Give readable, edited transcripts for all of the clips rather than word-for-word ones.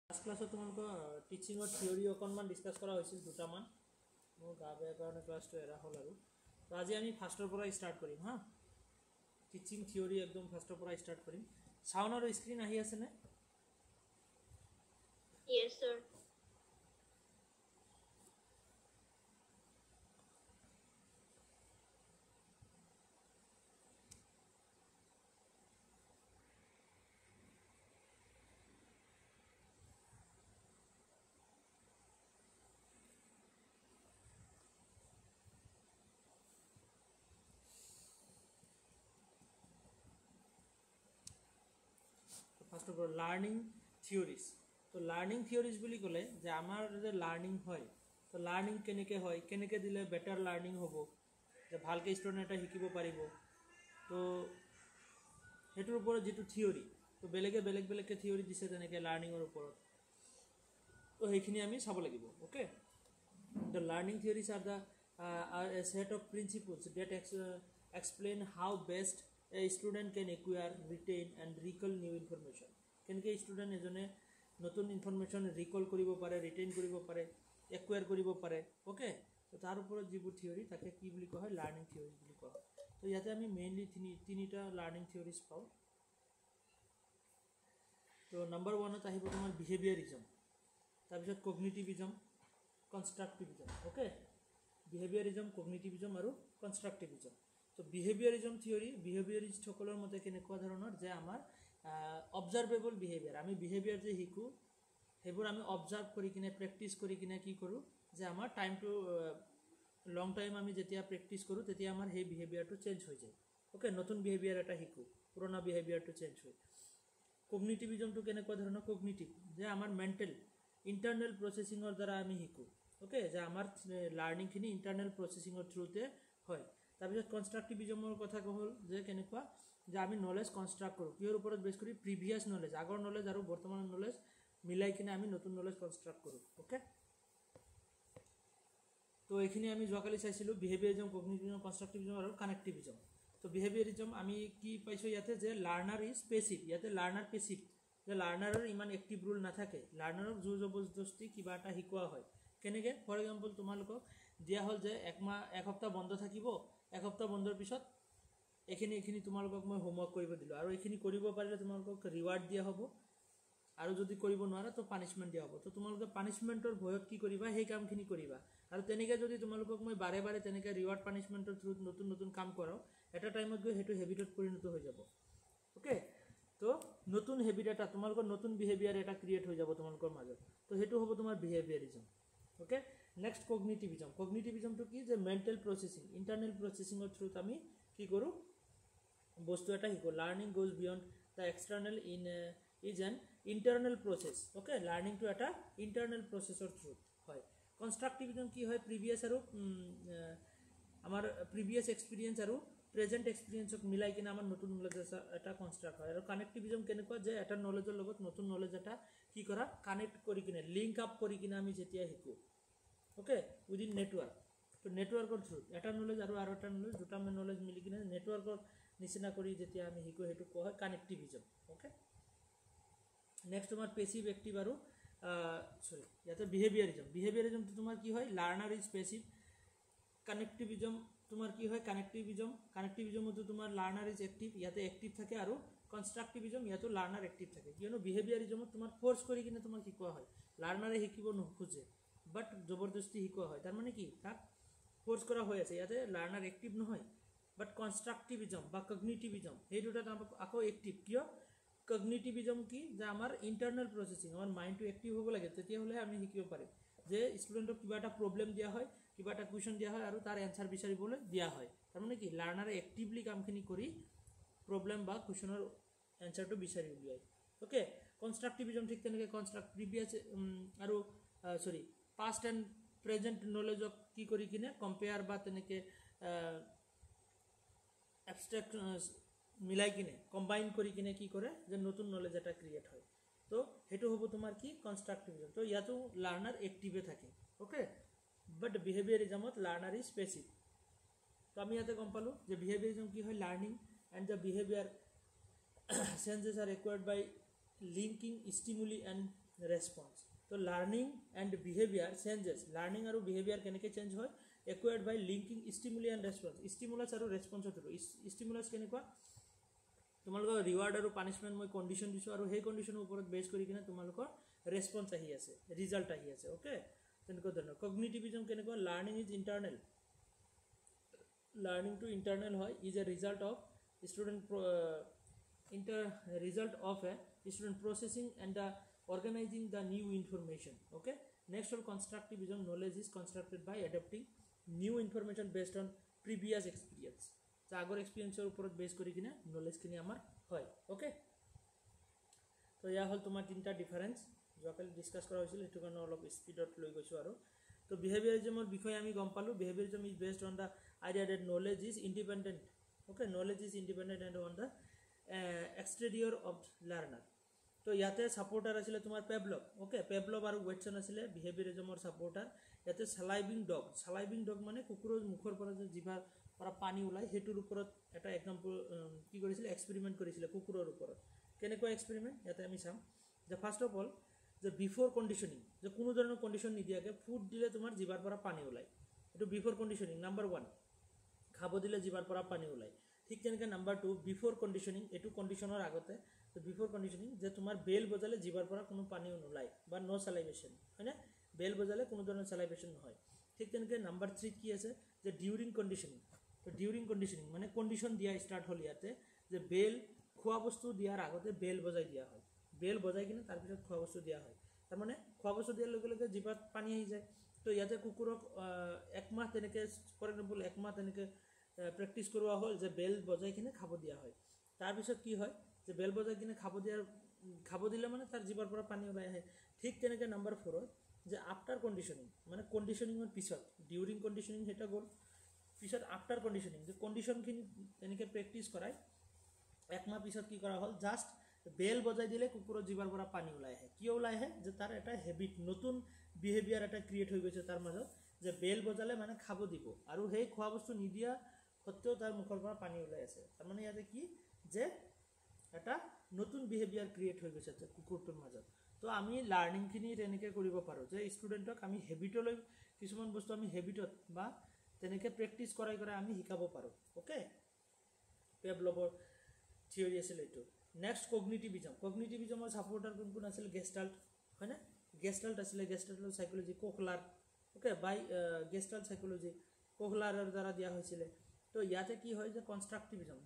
Last ক্লাছত তোমালোকৰ টিচিঙৰ theory অকণমান ডিছকাছ কৰা হৈছিল দুটামান মোৰ গা বেয়া কাৰণে ক্লাছটো এৰা হ'ল আৰু তো আজি আমি ফাৰ্ষ্টৰ পৰা ষ্টাৰ্ট কৰিম হা টিচিং থিয়ৰি একদম ফাৰ্ষ্টৰ পৰা ষ্টাৰ্ট কৰিম চাউণ্ড আৰু স্ক্ৰীন আহি আছেনে Yes, sir. First of all learning theories তো লাৰ্ণিং থিয়ৰিজ বুলি ক'লে যে আমাৰ যে লাৰ্ণিং হয় তো লাৰ্ণিং কেনেকৈ হয় কেনেকৈ দিলে বেটাৰ লাৰ্ণিং হ'ব যে ভালকৈ ষ্টুডেণ্ট এটা শিকিব পাৰিব তো সেইটোৰ ওপৰত যিটো থিয়ৰি তো বেলেগে বেলেগকৈ থিয়ৰি দিছে তেনেকৈ লাৰ্ণিঙৰ ওপৰত তো সেইখিনি আমি চাব লাগিব okay the learning theories are the a set of principles that explain how best a student can acquire, retain and recall new information. কেনেকৈ ষ্টুডেণ্ট এজনে নতুন ইনফৰমেশ্যন ৰিকল কৰিব পাৰে ৰিটেইন কৰিব পাৰে একুৱায়াৰ কৰিব পাৰে অ'কে তো তাৰ ওপৰত যিবোৰ থিয়ৰি তাকে কি বুলি কোৱা হয় লাৰ্ণিং থিয়ৰিজ বুলি কোৱা হয় তো ইয়াতে আমি মেইনলি তিনিটা লাৰ্ণিং থিয়ৰিজ পাওঁ তো নম্বৰ ওৱানত আহিব তোমাৰ বিহেভিয়াৰিজম তাৰপিছত কগনিটিভিজম কনষ্ট্ৰাক্টিভিজম অ'কে বিহেভিয়াৰিজম কগনিটিভিজম আৰু কনষ্ট্ৰাক্টিভিজম তো বিহেভিয়াৰিজম থিয়ৰি বিহেভিয়াৰিষ্টসকলৰ মতে কেনেকুৱা ধৰণৰ যে আমাৰ অবজাৰ্ভেবল বিহেভিয়াৰ আমি বিহেভিয়াৰ যে শিকোঁ সেইবোৰ আমি অবজাৰ্ভ কৰি কিনে প্ৰেক্টিছ কৰি কিনে কি কৰোঁ যে আমাৰ টাইমটো লং টাইম আমি যেতিয়া প্ৰেক্টিছ কৰোঁ তেতিয়া আমাৰ সেই বিহেভিয়াৰটো চেঞ্জ হৈ যায় অ'কে নতুন বিহেভিয়াৰ এটা শিকোঁ পুৰণা বিহেভিয়াৰটো চেঞ্জ হয় কগনিটিভিজমটো কেনেকুৱা ধৰণৰ কগনিটিভ যে আমাৰ মেণ্টেল ইণ্টাৰনেল প্ৰচেছিঙৰ দ্বাৰা আমি শিকোঁ অ'কে যে আমাৰ লাৰ্ণিংখিনি ইণ্টাৰনেল প্ৰচেছিঙৰ থ্ৰুতে হয় তাৰপিছত কনষ্ট্ৰাক্টিভিজমৰ কথা হ'ল যে কেনেকুৱা যে আমি নলেজ কনষ্ট্ৰাক্ট কৰোঁ কিহৰ ওপৰত বেছ কৰি প্ৰিভিয়াছ নলেজ আগৰ নলেজ আৰু বৰ্তমানৰ নলেজ মিলাই কিনে আমি নতুন নলেজ কনষ্ট্ৰাক্ট কৰোঁ অ'কে তো এইখিনি আমি যোৱাকালি চাইছিলোঁ বিহেভিয়াৰিজম কগনিটিভিজম কনষ্ট্ৰাক্টিভিজম আৰু কানেক্টিভিজম তো বিহেভিয়াৰিজম আমি কি পাইছোঁ ইয়াতে যে লাৰ্ণাৰ ইজ পেছিভ ইয়াতে লাৰ্ণাৰ পেছিভ যে লাৰ্ণাৰৰ ইমান এক্টিভ ৰোল নাথাকে লাৰ্ণাৰক জোৰ জবৰদস্তি কিবা এটা শিকোৱা হয় কেনেকৈ ফৰ এক্সাম্পল তোমালোকক দিয়া হ'ল যে এসপ্তাহ বন্ধ থাকিব এসপ্তাহ বন্ধৰ পিছত এইখিনি তোমালোকক মই হোমৱৰ্ক কৰিব দিলোঁ আৰু এইখিনি কৰিব পাৰিলে তোমালোকক ৰিৱাৰ্ড দিয়া হ'ব আৰু যদি কৰিব নোৱাৰা তো পানিছমেণ্ট দিয়া হ'ব তো তোমালোকে পানিছমেণ্টৰ ভয়ত কি কৰিবা সেই কামখিনি কৰিবা আৰু তেনেকৈ যদি তোমালোকক মই বাৰে বাৰে তেনেকৈ ৰিৱাৰ্ড পানিছমেণ্টৰ থ্ৰুত নতুন নতুন কাম কৰাওঁ এটা টাইমত গৈ সেইটো হেবিটত পৰিণত হৈ যাব অ'কে তো নতুন হেবিট এটা তোমালোকৰ নতুন বিহেভিয়াৰ এটা ক্ৰিয়েট হৈ যাব তোমালোকৰ মাজত তো সেইটো হ'ব তোমাৰ বিহেভিয়াৰিজম অ'কে নেক্সট কগনিটিভিজম কগনিটিভিজমটো কি যে মেণ্টেল প্ৰচেছিং ইণ্টাৰনেল প্ৰচেছিঙৰ থ্ৰুত আমি কি কৰোঁ বস্তু এটা শিকোঁ learning goes beyond the external is an internal process okay লাৰ্ণিংটো এটা ইণ্টাৰনেল প্ৰচেছৰ থ্ৰুত হয় কনষ্ট্ৰাক্টিভিজম কি হয় প্ৰিভিয়াছ আৰু আমাৰ প্ৰিভিয়াছ এক্সপিৰিয়েঞ্চ আৰু প্ৰেজেণ্ট এক্সপিৰিয়েঞ্চক মিলাই কিনে আমাৰ নতুন নলেজ এটা কনষ্ট্ৰাক্ট হয় আৰু কানেক্টিভিজম কেনেকুৱা যে এটা নলেজৰ লগত নতুন নলেজ এটা কি কৰা কানেক্ট কৰি কিনে লিংক আপ কৰি কিনে আমি যেতিয়া শিকোঁ অ'কে উইদিন নেটৱৰ্ক তো নেটৱৰ্কৰ থ্ৰুত এটা নলেজ আৰু এটা নলেজ দুটা নলেজ মিলি কিনে নেটৱৰ্কৰ নিচিনা কৰি যেতিয়া আমি শিকোঁ সেইটো কোৱা হয় কানেক্টিভিজম অ'কে নেক্সট তোমাৰ পেছিভ এক্টিভ আৰু ইয়াতে বিহেভিয়াৰিজমটো তোমাৰ কি হয় লাৰ্ণাৰ ইজ পেছিভ কানেক্টিভিজম তোমাৰ কি হয় কানেক্টিভিজমতো তোমাৰ লাৰ্ণাৰ ইজ এক্টিভ ইয়াতে এক্টিভ থাকে আৰু কনষ্ট্ৰাক্টিভিজম ইয়াতো লাৰ্ণাৰ এক্টিভ থাকে কিয়নো বিহেভিয়াৰিজমত তোমাৰ ফ'ৰ্চ কৰি কিনে তোমাক শিকোৱা হয় লাৰ্ণাৰে শিকিব নোখোজে বাট জবৰদস্তি শিকোৱা হয় তাৰমানে কি তাক ফ'ৰ্চ কৰা হৈ আছে ইয়াতে লাৰ্ণাৰ এক্টিভ নহয় বাট কনষ্ট্ৰাক্টিভিজম বা কগনিটিভিজম সেই দুটাত আকৌ এক্টিভ কিয় কগনিটিভিজম কি যে আমাৰ ইণ্টাৰনেল প্ৰচেছিং আমাৰ মাইণ্ডটো এক্টিভ হ'ব লাগে তেতিয়াহ'লে আমি শিকিব পাৰিম যে ষ্টুডেণ্টক কিবা এটা প্ৰব্লেম দিয়া হয় কিবা এটা কুৱেশ্যন দিয়া হয় আৰু তাৰ এনচাৰ বিচাৰিবলৈ দিয়া হয় তাৰমানে কি লাৰ্ণাৰে এক্টিভলি কামখিনি কৰি প্ৰব্লেম বা কুৱেশ্যনৰ এনচাৰটো বিচাৰি উলিয়ায় অ'কে কনষ্ট্ৰাক্টিভিজম ঠিক তেনেকৈ প্ৰিভিয়াছ আৰু পাষ্ট এণ্ড প্ৰেজেণ্ট নলেজক কি কৰি কিনে কম্পেয়াৰ বা তেনেকৈ এবষ্ট্ৰেক্ট মিলাই কিনে কম্বাইন কৰি কিনে কি কৰে যে নতুন নলেজ এটা ক্ৰিয়েট হয় তো সেইটো হ'ব তোমাৰ কি কনষ্ট্ৰাক্টিভিজম তো ইয়াতো লাৰ্ণাৰ এক্টিভে থাকে অ'কে বাট বিহেভিয়াৰিজমত লাৰ্ণাৰ ইজ পেছিভ তো আমি ইয়াতে গম পালোঁ যে বিহেভিয়াৰিজম কি হয় learning and the behaviour changes are acquired by linking stimuli and response. তো learning and behaviour changes, learning আৰু বিহেভিয়াৰ কেনেকৈ চেঞ্জ হয়, acquired by linking stimuli and response. Stimulus আৰু ৰেছপন্সৰ থ্ৰু। ষ্টিমুলাছ কেনেকুৱা, তোমালোকৰ ৰিৱাৰ্ড আৰু পানিছমেণ্ট মই কণ্ডিশ্যন দিছোঁ আৰু সেই কণ্ডিশ্যনৰ ওপৰত বেছ কৰি কিনে তোমালোকৰ ৰেছপন্স আহি আছে, ৰিজাল্ট আহি আছে। অ'কে, তেনেকুৱা ধৰণৰ। কগনিটিভিজম কেনেকুৱা, লাৰ্ণিং ইজ ইণ্টাৰনেল, লাৰ্ণিংটো ইণ্টাৰনেল হয়, is a result of student result of a student processing and organizing the new information. Okay, next on constructivism, knowledge is constructed by adapting new information based on previous experience. So আগৰ এক্সপিৰিয়েঞ্চৰ ওপৰত বেছ কৰি কিনে নলেজখিনি আমাৰ হয়। Okay, তো এয়া হ'ল তোমাৰ তিনিটা ডিফাৰেঞ্চ যোৱাকালি ডিছকাছ কৰা হৈছিল, সেইটো কাৰণে অলপ স্পীডত লৈ গৈছোঁ। আৰু তো বিহেভিয়াৰিজমৰ বিষয়ে আমি গম পালোঁ। Behaviourism is based on the idea that knowledge is independent. Okay, knowledge is independent and on the exterior of learner. তো ইয়াতে ছাপৰ্টাৰ আছিলে তোমাৰ পেভলভ। অ'কে, পেভলভ আৰু ৱেটছন আছিলে বিহেভিয়াৰিজমৰ ছাপৰ্টাৰ। ইয়াতে চেলাইভিং ডগ, চেলাইভিং ডগ মানে কুকুৰৰ মুখৰ পৰা যে জিভাৰ পৰা পানী ওলায়, সেইটোৰ ওপৰত এটা এক্সাম্পল কি কৰিছিলে, এক্সপেৰিমেণ্ট কৰিছিলে কুকুৰৰ ওপৰত। কেনেকুৱা এক্সপেৰিমেণ্ট ইয়াতে আমি চাম। যে ফাৰ্ষ্ট অফ অল যে বিফ'ৰ কণ্ডিশ্যনিং, যে কোনো ধৰণৰ কণ্ডিশ্যন নিদিয়াকৈ ফুড দিলে তোমাৰ জিভাৰ পৰা পানী ওলায়, এইটো বিফ'ৰ কণ্ডিশ্যনিং নাম্বাৰ 1। খাব দিলে জিভাৰ পৰা পানী ওলায়। ঠিক তেনেকৈ নাম্বাৰ 2 বিফ'ৰ কণ্ডিশ্যনিং, এইটো কণ্ডিশ্যনৰ আগতে বিফ'ৰ কণ্ডিশ্যনিং যে তোমাৰ বেল বজালে জিভাৰ পৰা কোনো পানীও নোলায় বা ন' চেলাইভেশ্যন, হয়নে, বেল বজালে কোনো ধৰণৰ চেলাইভেশ্যন নহয়। ঠিক তেনেকৈ নাম্বাৰ 3 কি আছে, যে ডিউৰিং কণ্ডিশ্যনিং। তো ডিউৰিং কণ্ডিশ্যনিং মানে কণ্ডিশ্যন দিয়া ষ্টাৰ্ট হ'ল ইয়াতে, যে বেল খোৱা বস্তু দিয়াৰ আগতে বেল বজাই দিয়া হয়, বেল বজাই কিনে তাৰপিছত খোৱা বস্তু দিয়া হয়। তাৰমানে খোৱা বস্তু দিয়াৰ লগে লগে জিভাত পানী আহি যায়। তো ইয়াতে কুকুৰক একমাহ তেনেকৈ, ফৰ এক্সাম্পল একমাহ তেনেকৈ প্ৰেক্টিছ কৰোৱা হ'ল যে বেল বজাই কিনে খাব দিয়া হয়। তাৰপিছত কি হয়, যে বেল বজাই কিনে খাব দিলে মানে তাৰ জিভাৰ পৰা পানী ওলাই আহে। ঠিক তেনেকৈ নাম্বাৰ 4 যে আফটাৰ কণ্ডিশ্যনিং, মানে কণ্ডিশ্যনিঙৰ পিছত, ডিউৰিং কণ্ডিশ্যনিং সেইটো গ'ল, পিছত আফটাৰ কণ্ডিশ্যনিং, যে কণ্ডিশ্যনখিনি তেনেকৈ প্ৰেক্টিছ কৰাই একমাহ পিছত কি কৰা হ'ল, জাষ্ট বেল বজাই দিলে কুকুৰৰ জিভাৰ পৰা পানী ওলাই আহে। কিয় ওলাই আহে, যে তাৰ এটা হেবিট, নতুন বিহেভিয়াৰ এটা ক্ৰিয়েট হৈ গৈছে তাৰ মাজত, যে বেল বজালে মানে খাব দিব, আৰু সেই খোৱা বস্তু নিদিয়া সত্ত্বেও তাৰ মুখৰ পৰা পানী ওলাই আছে। তাৰমানে ইয়াতে কি, যে এটা নতুন বিহেভিয়াৰ ক্ৰিয়েট হৈ গৈছে কুকুৰটোৰ মাজত। তো আমি লাৰ্ণিংখিনি তেনেকৈ কৰিব পাৰোঁ, যে ষ্টুডেণ্টক আমি হেবিটলৈ, কিছুমান বস্তু আমি হেবিটত বা তেনেকৈ প্ৰেক্টিছ কৰাই আমি শিকাব পাৰোঁ। অ'কে, পেভলভৰ থিয়ৰী আছিল এইটো। নেক্সট কগনিটিভিজম। কগনিটিভিজমৰ ছাপৰ্টাৰ কোন কোন আছিল, গেষ্টাল্ট, হয়নে, গেষ্টাল্ট আছিলে, গেষ্টাল্টৰ চাইক'লজি, কোখলাৰ। অ'কে, বাই গেষ্টাল্ট চাইক'লজি কোখলাৰৰ দ্বাৰা দিয়া হৈছিলে। তো ইয়াতে কি হয়, যে কনষ্ট্ৰাক্টিভিজম,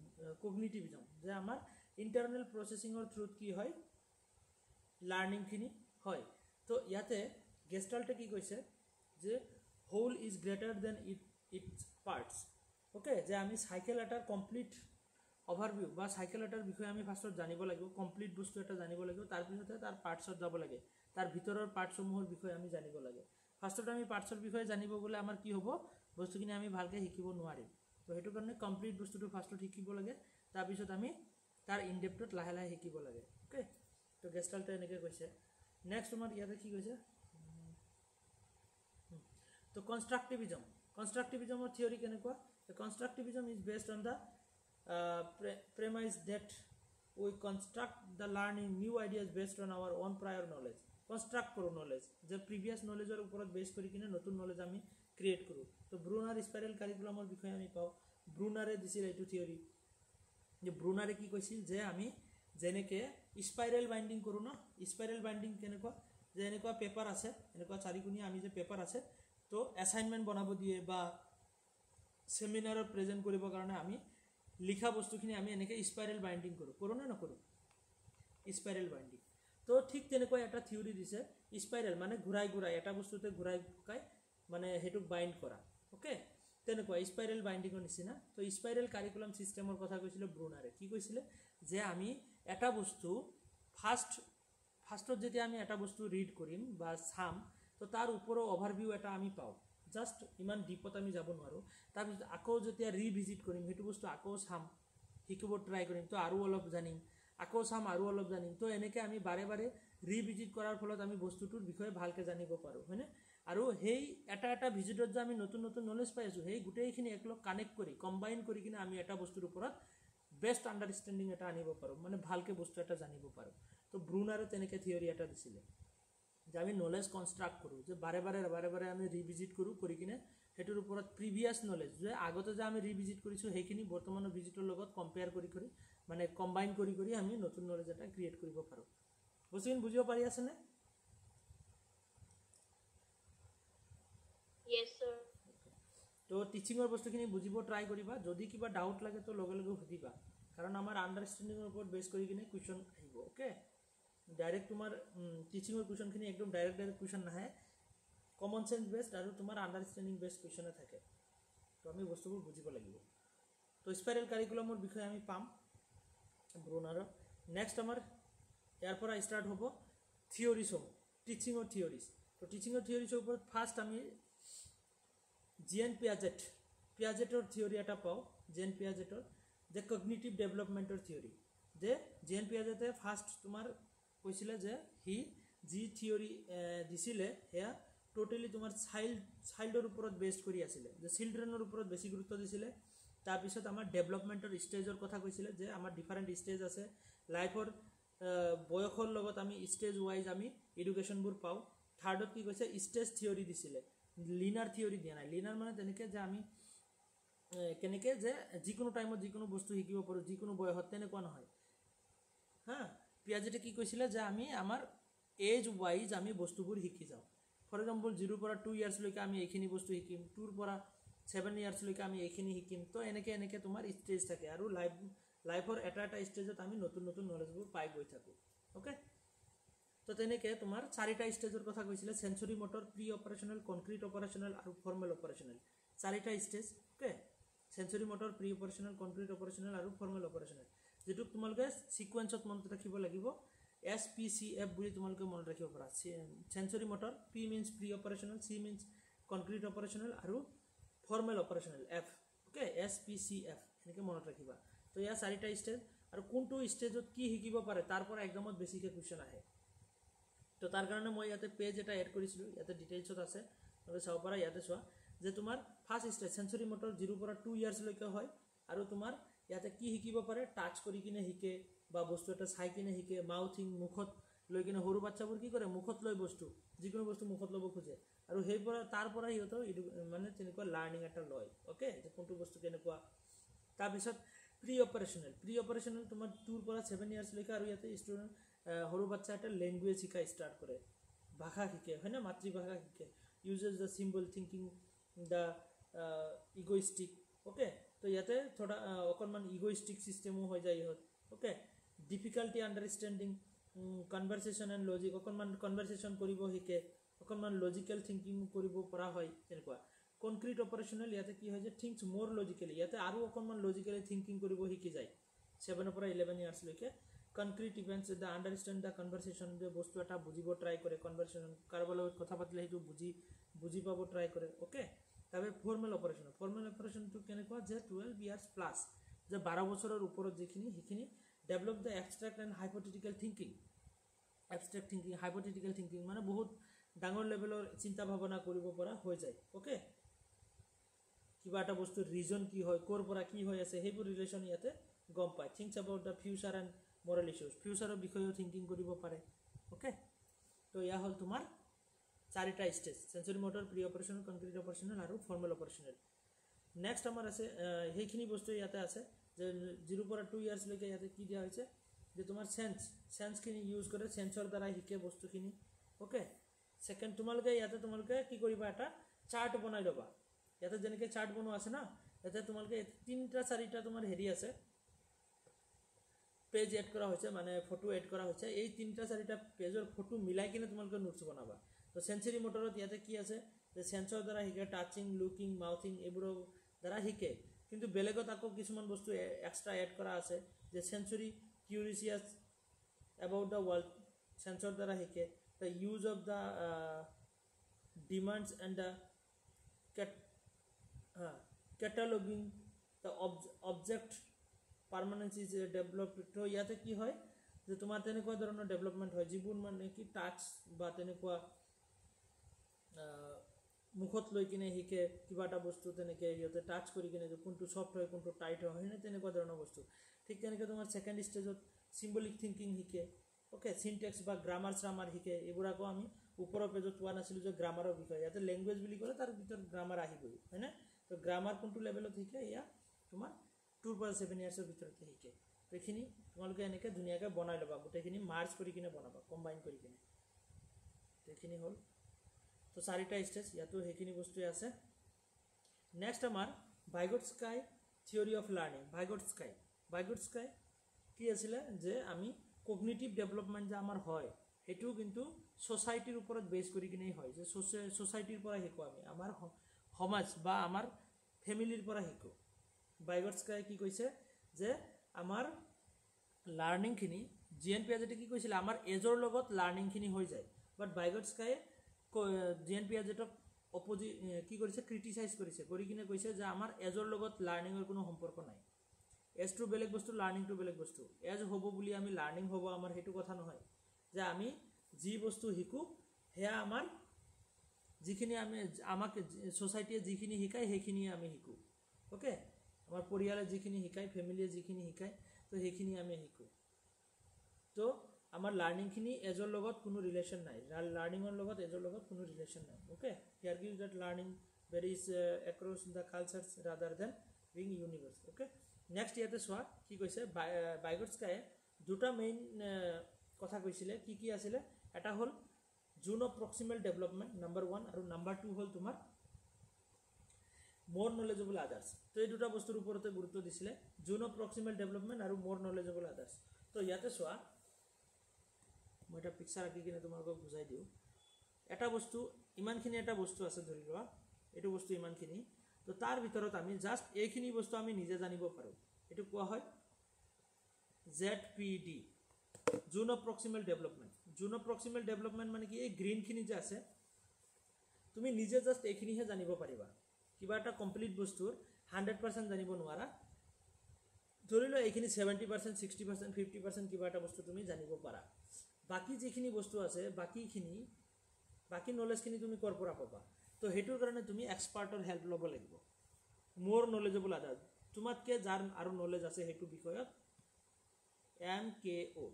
কগনিটিভিজম, যে আমাৰ ইণ্টাৰনেল প্ৰচেছিঙৰ থ্ৰুত কি হয়, লাৰ্ণিংখিনি হয়। তো ইয়াতে গেষ্টাল্টে কি কৈছে, যে whole is greater than its parts. Okay, যে আমি চাইকেল এটাৰ কমপ্লিট অভাৰভিউ বা চাইকেল এটাৰ বিষয়ে আমি ফাৰ্ষ্টত জানিব লাগিব, কমপ্লিট বস্তু এটা জানিব লাগিব, তাৰপিছতে তাৰ পাৰ্টছত যাব লাগে, তাৰ ভিতৰৰ পাৰ্টসমূহৰ বিষয়ে আমি জানিব লাগে। ফাৰ্ষ্টত আমি পাৰ্টছৰ বিষয়ে জানিব গ'লে আমাৰ কি হ'ব, বস্তুখিনি আমি ভালকৈ শিকিব নোৱাৰিম। তো সেইটো কাৰণে কমপ্লিট বস্তুটো ফাৰ্ষ্টত শিকিব লাগে, তাৰপিছত আমি তাৰ ইনডেপ্থত লাহে লাহে শিকিব লাগে। অ'কে, তো গেষ্টাল্টে এনেকৈ কৈছে। নেক্সট তোমাৰ ইয়াতে কি কৈছে, তো কনষ্ট্ৰাক্টিভিজম। কনষ্ট্ৰাক্টিভিজমৰ থিয়ৰী কেনেকুৱা, constructivism is based on the premise that we construct the learning new ideas based on our own prior knowledge. Construct কৰো নলেজ, যে প্ৰিভিয়াছ নলেজৰ ওপৰত বেছ কৰি কিনে নতুন নলেজ আমি ক্ৰিয়েট কৰোঁ। তো ব্ৰুনাৰ স্পাইৰেল কাৰিকুলামৰ বিষয়ে আমি পাওঁ, ব্ৰুনাৰে দিছিল এইটো থিয়ৰী। যে ব্ৰুনাৰে কি কৈছিল, যে আমি যেনেকৈ স্পাইৰেল বাইণ্ডিং কৰোঁ ন, স্পাইৰেল বাইণ্ডিং কেনেকুৱা, যে এনেকুৱা পেপাৰ আছে, এনেকুৱা চাৰিকোণীয়া আমি যে পেপাৰ আছে, তো এছাইনমেণ্ট বনাব দিয়ে বা ছেমিনাৰত প্ৰেজেণ্ট কৰিবৰ কাৰণে আমি লিখা বস্তুখিনি আমি এনেকৈ স্পাইৰেল বাইণ্ডিং কৰোঁ নে নকৰোঁ, স্পাইৰেল বাইণ্ডিং। তো ঠিক তেনেকৈ এটা থিয়ৰী দিছে, স্পাইৰেল মানে ঘূৰাই এটা বস্তুতে ঘূৰাই মানে সেইটোক বাইণ্ড কৰা। অ'কে, তেনেকুৱা স্পাইৰেল বাইণ্ডিঙৰ নিচিনা। তো স্পাইৰেল কাৰিকুলাম ছিষ্টেমৰ কথা কৈছিলে ব্ৰুনাৰে। কি কৈছিলে, যে আমি এটা বস্তু ফাৰ্ষ্টত যেতিয়া আমি এটা বস্তু ৰিড কৰিম বা চাম, তো তাৰ ওপৰৰ অভাৰভিউ এটা আমি পাওঁ, জাষ্ট ইমান ডিপত আমি যাব নোৱাৰোঁ। তাৰপিছত আকৌ যেতিয়া ৰিভিজিট কৰিম, সেইটো বস্তু আকৌ চাম, শিকিব ট্ৰাই কৰিম, তো আৰু অলপ জানিম, আকৌ চাম আৰু অলপ জানিম। তো এনেকৈ আমি বাৰে বাৰে ৰিভিজিট কৰাৰ ফলত আমি বস্তুটোৰ বিষয়ে ভালকৈ জানিব পাৰোঁ, হয়নে। আৰু সেই এটা ভিজিটত যে আমি নতুন নতুন নলেজ পাই আছোঁ, সেই গোটেইখিনি একলগ কানেক্ট কৰি কম্বাইন কৰি কিনে আমি এটা বস্তুৰ ওপৰত বেষ্ট আণ্ডাৰষ্টেণ্ডিং এটা আনিব পাৰোঁ, মানে ভালকৈ বস্তু এটা জানিব পাৰোঁ। তো ব্ৰুনাৰে তেনেকৈ থিয়ৰী এটা দিছিলে। যে আমি নলেজ কনষ্ট্ৰাক্ট কৰোঁ, যে বাৰে বাৰে আমি ৰিভিজিট কৰোঁ, কৰি কিনে সেইটোৰ ওপৰত প্ৰিভিয়াছ নলেজ যে আগতে যে আমি ৰিভিজিট কৰিছোঁ সেইখিনি বৰ্তমানৰ ভিজিটৰ লগত কম্পেয়াৰ কৰি মানে কম্বাইন কৰি আমি নতুন নলেজ এটা ক্ৰিয়েট কৰিব পাৰোঁ। বস্তুখিনি বুজিব পাৰি আছেনে? Yes, sir. তো টিচিঙৰ বস্তুখিনি বুজিব ট্ৰাই কৰিবা, যদি কিবা ডাউট লাগে তো লগে সুধিবা, কাৰণ আমাৰ আণ্ডাৰষ্টেণ্ডিঙৰ ওপৰত বেছ কৰি কিনে কুৱেশ্যন আহিব। অ'কে, ডাইৰেক্ট তোমাৰ টিচিঙৰ কুৱেশ্যনখিনি একদম ডাইৰেক্ট কুৱেশ্যন নাহে, কমন চেঞ্চ বেছড আৰু তোমাৰ আণ্ডাৰষ্টেণ্ডিং বেছড কুৱেশ্যনে থাকে। তো আমি বস্তুবোৰ বুজিব লাগিব। তো স্পাইৰেল কাৰিকুলামৰ বিষয়ে আমি পাম ব্ৰুনাৰৰ। নেক্সট আমাৰ ইয়াৰ পৰা ষ্টাৰ্ট হ'ব থিয়ৰিজসমূহ, টিচিঙৰ থিয়ৰিজ। তো টিচিঙৰ থিয়ৰিজৰ ওপৰত ফাৰ্ষ্ট আমি জি.এন. পিয়াজেটৰ থিয়ৰি এটা পাওঁ, জি.এন. পিয়াজেটৰ যে কগনিটিভ ডেভেলপমেণ্টৰ থিয়ৰি। যে জি.এন. পিয়াজেটে ফাৰ্ষ্ট তোমাৰ কৈছিলে যে সি যি থিয়ৰি দিছিলে সেয়া টোটেলি তোমাৰ চাইল্ডৰ ওপৰত বেছড কৰি আছিলে, যে চিলড্ৰেনৰ ওপৰত বেছি গুৰুত্ব দিছিলে। তাৰপিছত আমাৰ ডেভেলপমেণ্টৰ ষ্টেজৰ কথা কৈছিলে, যে আমাৰ ডিফাৰেণ্ট ষ্টেজ আছে লাইফৰ, বয়সৰ লগত আমি ষ্টেজ ৱাইজ আমি এডুকেশ্যনবোৰ পাওঁ। থাৰ্ডত কি কৈছে, ষ্টেজ থিয়ৰি দিছিলে, লিনাৰ থিয়ৰি দিয়া নাই। লিনাৰ মানে তেনেকৈ যে আমি কেনেকৈ যে যিকোনো টাইমত যিকোনো বস্তু শিকিব পাৰোঁ যিকোনো বয়সত, তেনেকুৱা নহয়। হা, পিয়াজেটে কি কৈছিলে যে আমি আমাৰ এজ ৱাইজ আমি বস্তুবোৰ শিকি যাওঁ। ফৰ এক্সাম্পল 0ৰ পৰা 2 ইয়াৰ্ছলৈকে আমি এইখিনি বস্তু শিকিম, 2ৰ পৰা 7 ইয়াৰ্ছলৈকে আমি এইখিনি শিকিম। তো এনেকৈ তোমাৰ ষ্টেজ থাকে, আৰু লাইফৰ এটা ষ্টেজত আমি নতুন নলেজবোৰ পাই গৈ থাকোঁ। অ'কে, তো তেনেকৈ তোমাৰ 4টা ষ্টেজৰ কথা কৈছিলে, sensory motor, pre operational, concrete operational আৰু ফৰ্মেল অপাৰেশ্যনেল। 4টা stage. Okay, sensory motor, pre operational, concrete operational আৰু ফৰ্মেল অপাৰেশ্যনেল, যিটোক তোমালোকে ছিকুৱেঞ্চত মনত ৰাখিব লাগিব। SPCF বুলি তোমালোকে মনত ৰাখিব পাৰা। Sensory motor, P means pre operational, C means concrete operational আৰু formal operational F। Okay, SPCF এনেকৈ মনত ৰাখিবা। তো ইয়াৰ 4টা ষ্টেজ, আৰু কোনটো ষ্টেজত কি শিকিব পাৰে তাৰ পৰা একদমত বেছিকৈ কুৱেশ্যন আহে। তো তাৰ কাৰণে মই ইয়াতে পেজ এটা এড কৰিছিলোঁ, ইয়াতে ডিটেইলছত আছে, তোমালোকে চাব পাৰা। ইয়াতে চোৱা যে তোমাৰ ফাৰ্ষ্ট ষ্টেজ সেঞ্চৰি মটৰ 0ৰ পৰা 2 ইয়াৰ্ছলৈকে হয়, আৰু তোমাৰ ইয়াতে কি শিকিব পাৰে, টাচ কৰি কিনে শিকে বা বস্তু এটা চাই কিনে শিকে, মাউথিং মুখত লৈ কিনে, সৰু বাচ্চাবোৰ কি কৰে মুখত লৈ বস্তু, যিকোনো বস্তু মুখত ল'ব খোজে, আৰু তাৰ পৰা সিহঁতৰ মানে তেনেকুৱা লাৰ্ণিং এটা লয়। অ'কে, যে কোনটো বস্তু কেনেকুৱা। তাৰপিছত প্ৰি অপাৰেশ্যনেল তোমাৰ 2ৰ পৰা 7 ইয়াৰ্ছলৈকে, আৰু ইয়াতে ষ্টুডেণ্ট সৰু বাচ্চা এটা লেংগুৱেজ শিকা ষ্টাৰ্ট কৰে, ভাষা শিকে, হয়নে, মাতৃভাষা শিকে, uses the symbol, thinking the egoistic. Okay, তো ইয়াতে থোড়া অকণমান ইগোইষ্টিক ছিষ্টেমো হৈ যায় ইহঁত। Okay, difficulty understanding conversation and logic, অকণমান কনভাৰ্চেশ্যন কৰিব শিকে, অকণমান লজিকেল থিংকিং কৰিব পৰা হয়, তেনেকুৱা। কনক্ৰিট অপাৰেশ্যনেল, ইয়াতে কি হয় যে থিংছ মোৰ লজিকেলি, ইয়াতে আৰু অকণমান লজিকেলি থিংকিং কৰিব শিকি যায় 7ৰ পৰা 11 ইয়াৰ্ছলৈকে। Concrete events, the understand the conversation, যে বস্তু এটা বুজিব ট্ৰাই কৰে, কনভাৰ্চেশ্যন কাৰোবাৰ লগত কথা পাতিলে সেইটো বুজি পাব ট্ৰাই কৰে। অ'কে, তাৰপৰা ফৰ্মেল অপাৰেশ্যনটো কেনেকুৱা, যে 12 ইয়াৰ্ছ প্লাছ, যে 12 বছৰৰ ওপৰত যিখিনি, সেইখিনি develop the abstract and hypothetical thinking. Hypothetical thinking মানে বহুত ডাঙৰ লেভেলৰ চিন্তা ভাৱনা কৰিব পৰা হৈ যায়। অ'কে, কিবা এটা বস্তুৰ ৰিজন কি হয়, ক'ৰ পৰা কি হৈ আছে, সেইবোৰ ৰিলেশ্যন ইয়াতে গম পায়। Thinks about the future and moral issues, ফিউচাৰৰ বিষয়েও থিংকিং কৰিব পাৰে। অ'কে, তো এয়া হ'ল তোমাৰ 4টা stage, sensory motor, pre operational, concrete operational আৰু ফৰ্মেল অপাৰেশ্যনেল। নেক্সট আমাৰ আছে সেইখিনি বস্তু ইয়াতে আছে, যে 0ৰ পৰা 2 ইয়াৰ্ছলৈকে ইয়াতে কি দিয়া হৈছে, যে তোমাৰ চেন্সখিনি ইউজ কৰে, চেন্সৰ দ্বাৰা শিকে বস্তুখিনি। অ'কে, সেকেণ্ড তোমালোকে কি কৰিবা, এটা চাৰ্ট বনাই ল'বা। ইয়াতে যেনেকৈ চাৰ্ট বনোৱা আছে না, ইয়াতে তোমালোকে 3-4টা তোমাৰ হেৰি আছে, পেজ এড কৰা হৈছে, মানে ফটো এড কৰা হৈছে। এই 3-4টা পেজৰ ফটো মিলাই কিনে তোমালোকে নোটছ বনাবা। তো সেঞ্চৰি মটৰত ইয়াতে কি আছে, যে চেন্সৰ দ্বাৰা শিকে, টাচিং, লুকিং, মাউথিং এইবোৰৰ দ্বাৰা শিকে। কিন্তু বেলেগত আকৌ কিছুমান বস্তু এক্সট্ৰা এড কৰা আছে, যে sensory curious about the world, sensor দ্বাৰা শিকে। The use of the demands and the cataloguing, the object permanence is developed. তো ইয়াতে কি হয়, যে তোমাৰ তেনেকুৱা ধৰণৰ ডেভেলপমেণ্ট হয়, যিবোৰ মানে কি টাচ বা তেনেকুৱা মুখত লৈ কিনে শিকে কিবা এটা বস্তু, তেনেকৈ সিহঁতে টাচ কৰি কিনে যে কোনটো ছফ্ট হয় কোনটো টাইট হয়, তেনেকুৱা ধৰণৰ বস্তু। ঠিক তেনেকৈ তোমাৰ সেকেণ্ড ষ্টেজত চিম্বলিক থিংকিং শিকে। অ'কে, চিনটেক্স বা গ্ৰামাৰ শিকে, এইবোৰ আকৌ আমি ওপৰৰ পেজত পোৱা নাছিলোঁ যে গ্ৰামাৰৰ বিষয়ে ইয়াতে লেংগুৱেজ বুলি ক'লে তাৰ ভিতৰত গ্ৰামাৰ আহিবই হয়নে তো গ্ৰামাৰ কোনটো লেভেলত শিকে এয়া তোমাৰ 2 পৰা 7 ইয়াৰ্ছৰ ভিতৰতে শিকে তো এইখিনি তোমালোকে এনেকৈ ধুনীয়াকৈ বনাই ল'বা গোটেইখিনি মাৰ্জ কৰি কিনে বনাবা কম্বাইন কৰি কিনে এইখিনি হ'ল তো 4টা ষ্টেজ ইয়াতো সেইখিনি বস্তুৱে আছে নেক্সট আমাৰ ভাইগটস্কাই থিওৰি অফ লাৰ্নিং ভাইগটস্কাই কি আছিলে যে আমি কগনিটিভ ডেভেলপমেণ্ট যে আমাৰ হয় সেইটো কিন্তু সোসাইটিৰ ওপৰত বেছ কৰি কিনেই হয় যে সোসাইটিৰ পৰা শিকো আমি আমাৰ সমাজ বা আমাৰ ফ্যামিলিৰ পৰা শিকো ভাইগটস্কাই কি কৈছে যে আমাৰ লাৰ্নিংখিনি জিএন পিয়াজেটে কি কৈছিল আমাৰ এজৰ লগত লাৰ্নিংখিনি হৈ যায় বাট ভাইগটস্কাই জিএন পিয়াজেটক অপোজি কি কৰিছে ক্ৰিটিসাইজ কৰিছে কৰি কিনে কৈছে যে আমাৰ এজৰ লগত লাৰ্নিংৰ কোনো সম্পৰ্ক নাই এজটো বেলেগ বস্তু লাৰ্নিংটো বেলেগ বস্তু এজ হ'ব বুলি আমি লাৰ্নিং হ'ব আমাৰ সেইটো কথা নহয় যে আমি যি বস্তু শিকো হেয়া আমাৰ যিখিনি আমি আমাক সোসাইটিয়ে যিখিনি শিকায় সেইখিনি আমি শিকো ওকে আমাৰ পৰিয়ালে যিখিনি শিকায় ফ্যামিলিয়ে যিখিনি শিকায় তো সেইখিনি আমি শিকো তো আমাৰ লাৰ্নিংখিনি এজৰ লগত কোনো ৰিলেশ্যন নাই লাৰ্নিংৰ লগত এজৰ লগত কোনো ৰিলেশ্যন নাই okay here gives that learning varies across the cultures rather than being universe okay next ইয়াতে চোৱা কি কৈছে ভাইগটস্কায়ে দুটা মেইন কথা কৈছিলে কি আছিলে এটা হ'ল জোন অফ প্ৰক্সিমেল ডেভেলপমেণ্ট নাম্বাৰ 1 আৰু নাম্বাৰ 2 হ'ল তোমাৰ more knowledgeable others তো এই দুটা বস্তুৰ ওপৰতে গুৰুত্ব দিছিলে জোন অফ প্ৰক্সিমেল ডেভেলপমেণ্ট আৰু more knowledgeable others তো ইয়াতে চোৱা মই এটা পিকচাৰ আঁকি কিনে তোমালোকক বুজাই দিওঁ এটা বস্তু ইমানখিনি এটা বস্তু আছে ধৰি লোৱা এইটো বস্তু ইমানখিনি তো তাৰ ভিতৰত আমি জাষ্ট এইখিনি বস্তু আমি নিজে জানিব পাৰোঁ এইটো কোৱা হয় ZPD Jon of proximal development মানে কি এই গ্ৰীনখিনি যে আছে তুমি নিজে জাষ্ট এইখিনিহে জানিব পাৰিবা কিবা এটা কমপ্লিট বস্তুৰ 100% জানিব নোৱাৰা ধৰি লোৱা এইখিনি 70% 60% 50% কিবা এটা বস্তু তুমি জানিব পাৰা বাকি যিখিনি বস্তু আছে বাকি নলেজখিনি তুমি কৰ পৰা পাবা তো হেতুৰ কাৰণে তুমি এক্সপাৰ্টৰ হেল্প ল'ব লাগিব মোৰ নলেজেবল আদাৰ তোমাতকে যাৰ আৰু নলেজ আছে হেতু বিষয়ত MKO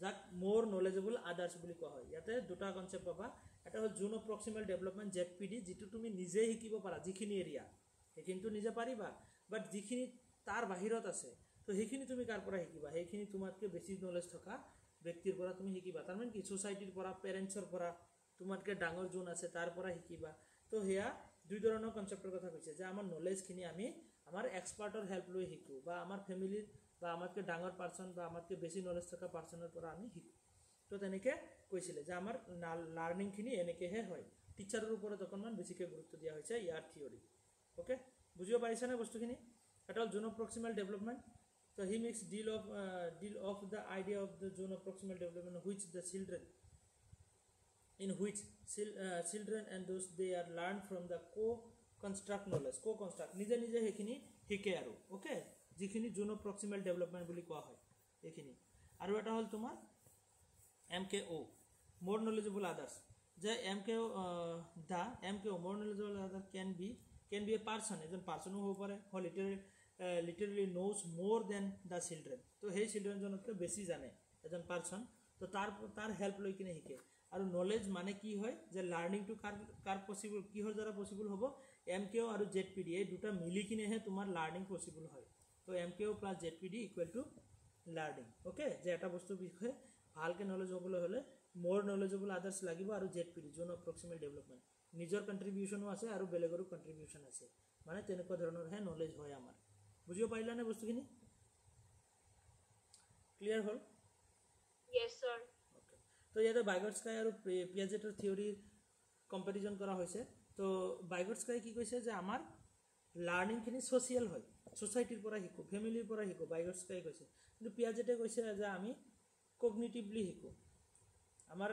যাক মোৰ নলেজেবল আদাৰ্স বুলি কোৱা হয় ইয়াতে দুটা কনসেপ্ট পাবা এটা হ'ল জোন অফ প্ৰক্সিমেল ডেভেলপমেণ্ট ZPD যেটো তুমি নিজে শিকিব পাৰা যিখিনি এৰিয়া সেইখিনিটো নিজে পাৰিবা বাট যিখিনি তাৰ বাহিৰত আছে তো সেইখিনি তুমি কাৰ পৰা শিকিবা সেইখিনি তোমাতকে বেছি নলেজ থকা ব্যক্তিৰ পৰা তুমি শিকিবা তাৰ মানে কি সোসাইটিৰ পৰা পেৰেন্টছৰ পৰা তোমাতকে ডাঙৰ জোন আছে তাৰ পৰা শিকিবা তো হেয়া দুই ধৰণৰ কনসেপ্টৰ কথা কৈছে যে আমাৰ নলেজখিনি আমি আমাৰ এক্সপাৰ্টৰ হেল্প লৈ শিকো বা আমাৰ ফ্যামিলিৰ বা আমাতকে ডাঙৰ পাৰসন বা আমাতকে বেছি নলেজ থকা পাৰসনৰ পৰা আমি শিকো তো তেনেকে কৈছিলে যে আমাৰ লাৰ্নিংখিনি এনেকেহে হয় টিচাৰৰ ওপৰত অকণমান বেছিকৈ গুৰুত্ব দিয়া হৈছে ইয়াৰ থিওৰি ওকে বুজিব পাৰিছানে বস্তুখিনি এটা হ'ল জোন অফ প্ৰক্সিমেল ডেভেলপমেণ্ট তো he makes deal of the idea of the zone of proximal development in which children and those they are learned from the co-construct knowledge নিজে সেইখিনি শিকে আৰু ওকে যিখিনি জোন অফ প্ৰক্সিমেল ডেভেলপমেণ্ট বুলি কোৱা হয় এইখিনি আৰু এটা হ'ল তোমাৰ MKO more knowledgeable others যে MKO more knowledgeable others can be a person এজন পাৰ্সনো হ'ব পাৰে or literally knows more than the children তো সেই চিলড্ৰেন জনতকৈ বেছি জানে এজন পাৰ্সন তো তাৰ হেল্প লৈ কিনে শিকে আৰু নলেজ মানে কি হয় যে লাৰ্নিংটো কাৰ পসিবল কিহৰ দ্বাৰা পসিবল হ'ব MKO আৰু ZPD এই দুটা মিলি কিনেহে তোমাৰ লাৰ্নিং পসিবল হয় তো MKO plus ZPD equal to learning okay যে এটা বস্তুৰ বিষয়ে ভালকে নলেজ হ'বলৈ হ'লে মোৰ নলেজেবল আদাৰ্স লাগিব আৰু ZPD Jon of proximal development নিজৰ কন্ট্ৰিবিউশনো আছে আৰু বেলেগৰো কন্ট্ৰিবিউশন আছে মানে তেনেকুৱা ধৰণৰ হে নলেজ হয় আমাৰ বুজিব পাৰিলানে বস্তুখিনি ক্লিয়াৰ হ'ল Yes, sir. ওকে তো ইয়াতে ভাইগটস্কাই আৰু পিয়াজেটৰ থিওৰি কম্পেৰিজন কৰা হৈছে তো ভাইগটস্কাই কি কৈছে যে আমাৰ লাৰ্নিংখিনি সোশিয়েল হয় সোসাইটিৰ পৰা শিকো ফ্যামিলিৰ পৰা শিকো ভাইগটস্কাই কৈছে কিন্তু পিয়াজেটে কৈছে যে আমি কগনিটিভলি শিকো আমাৰ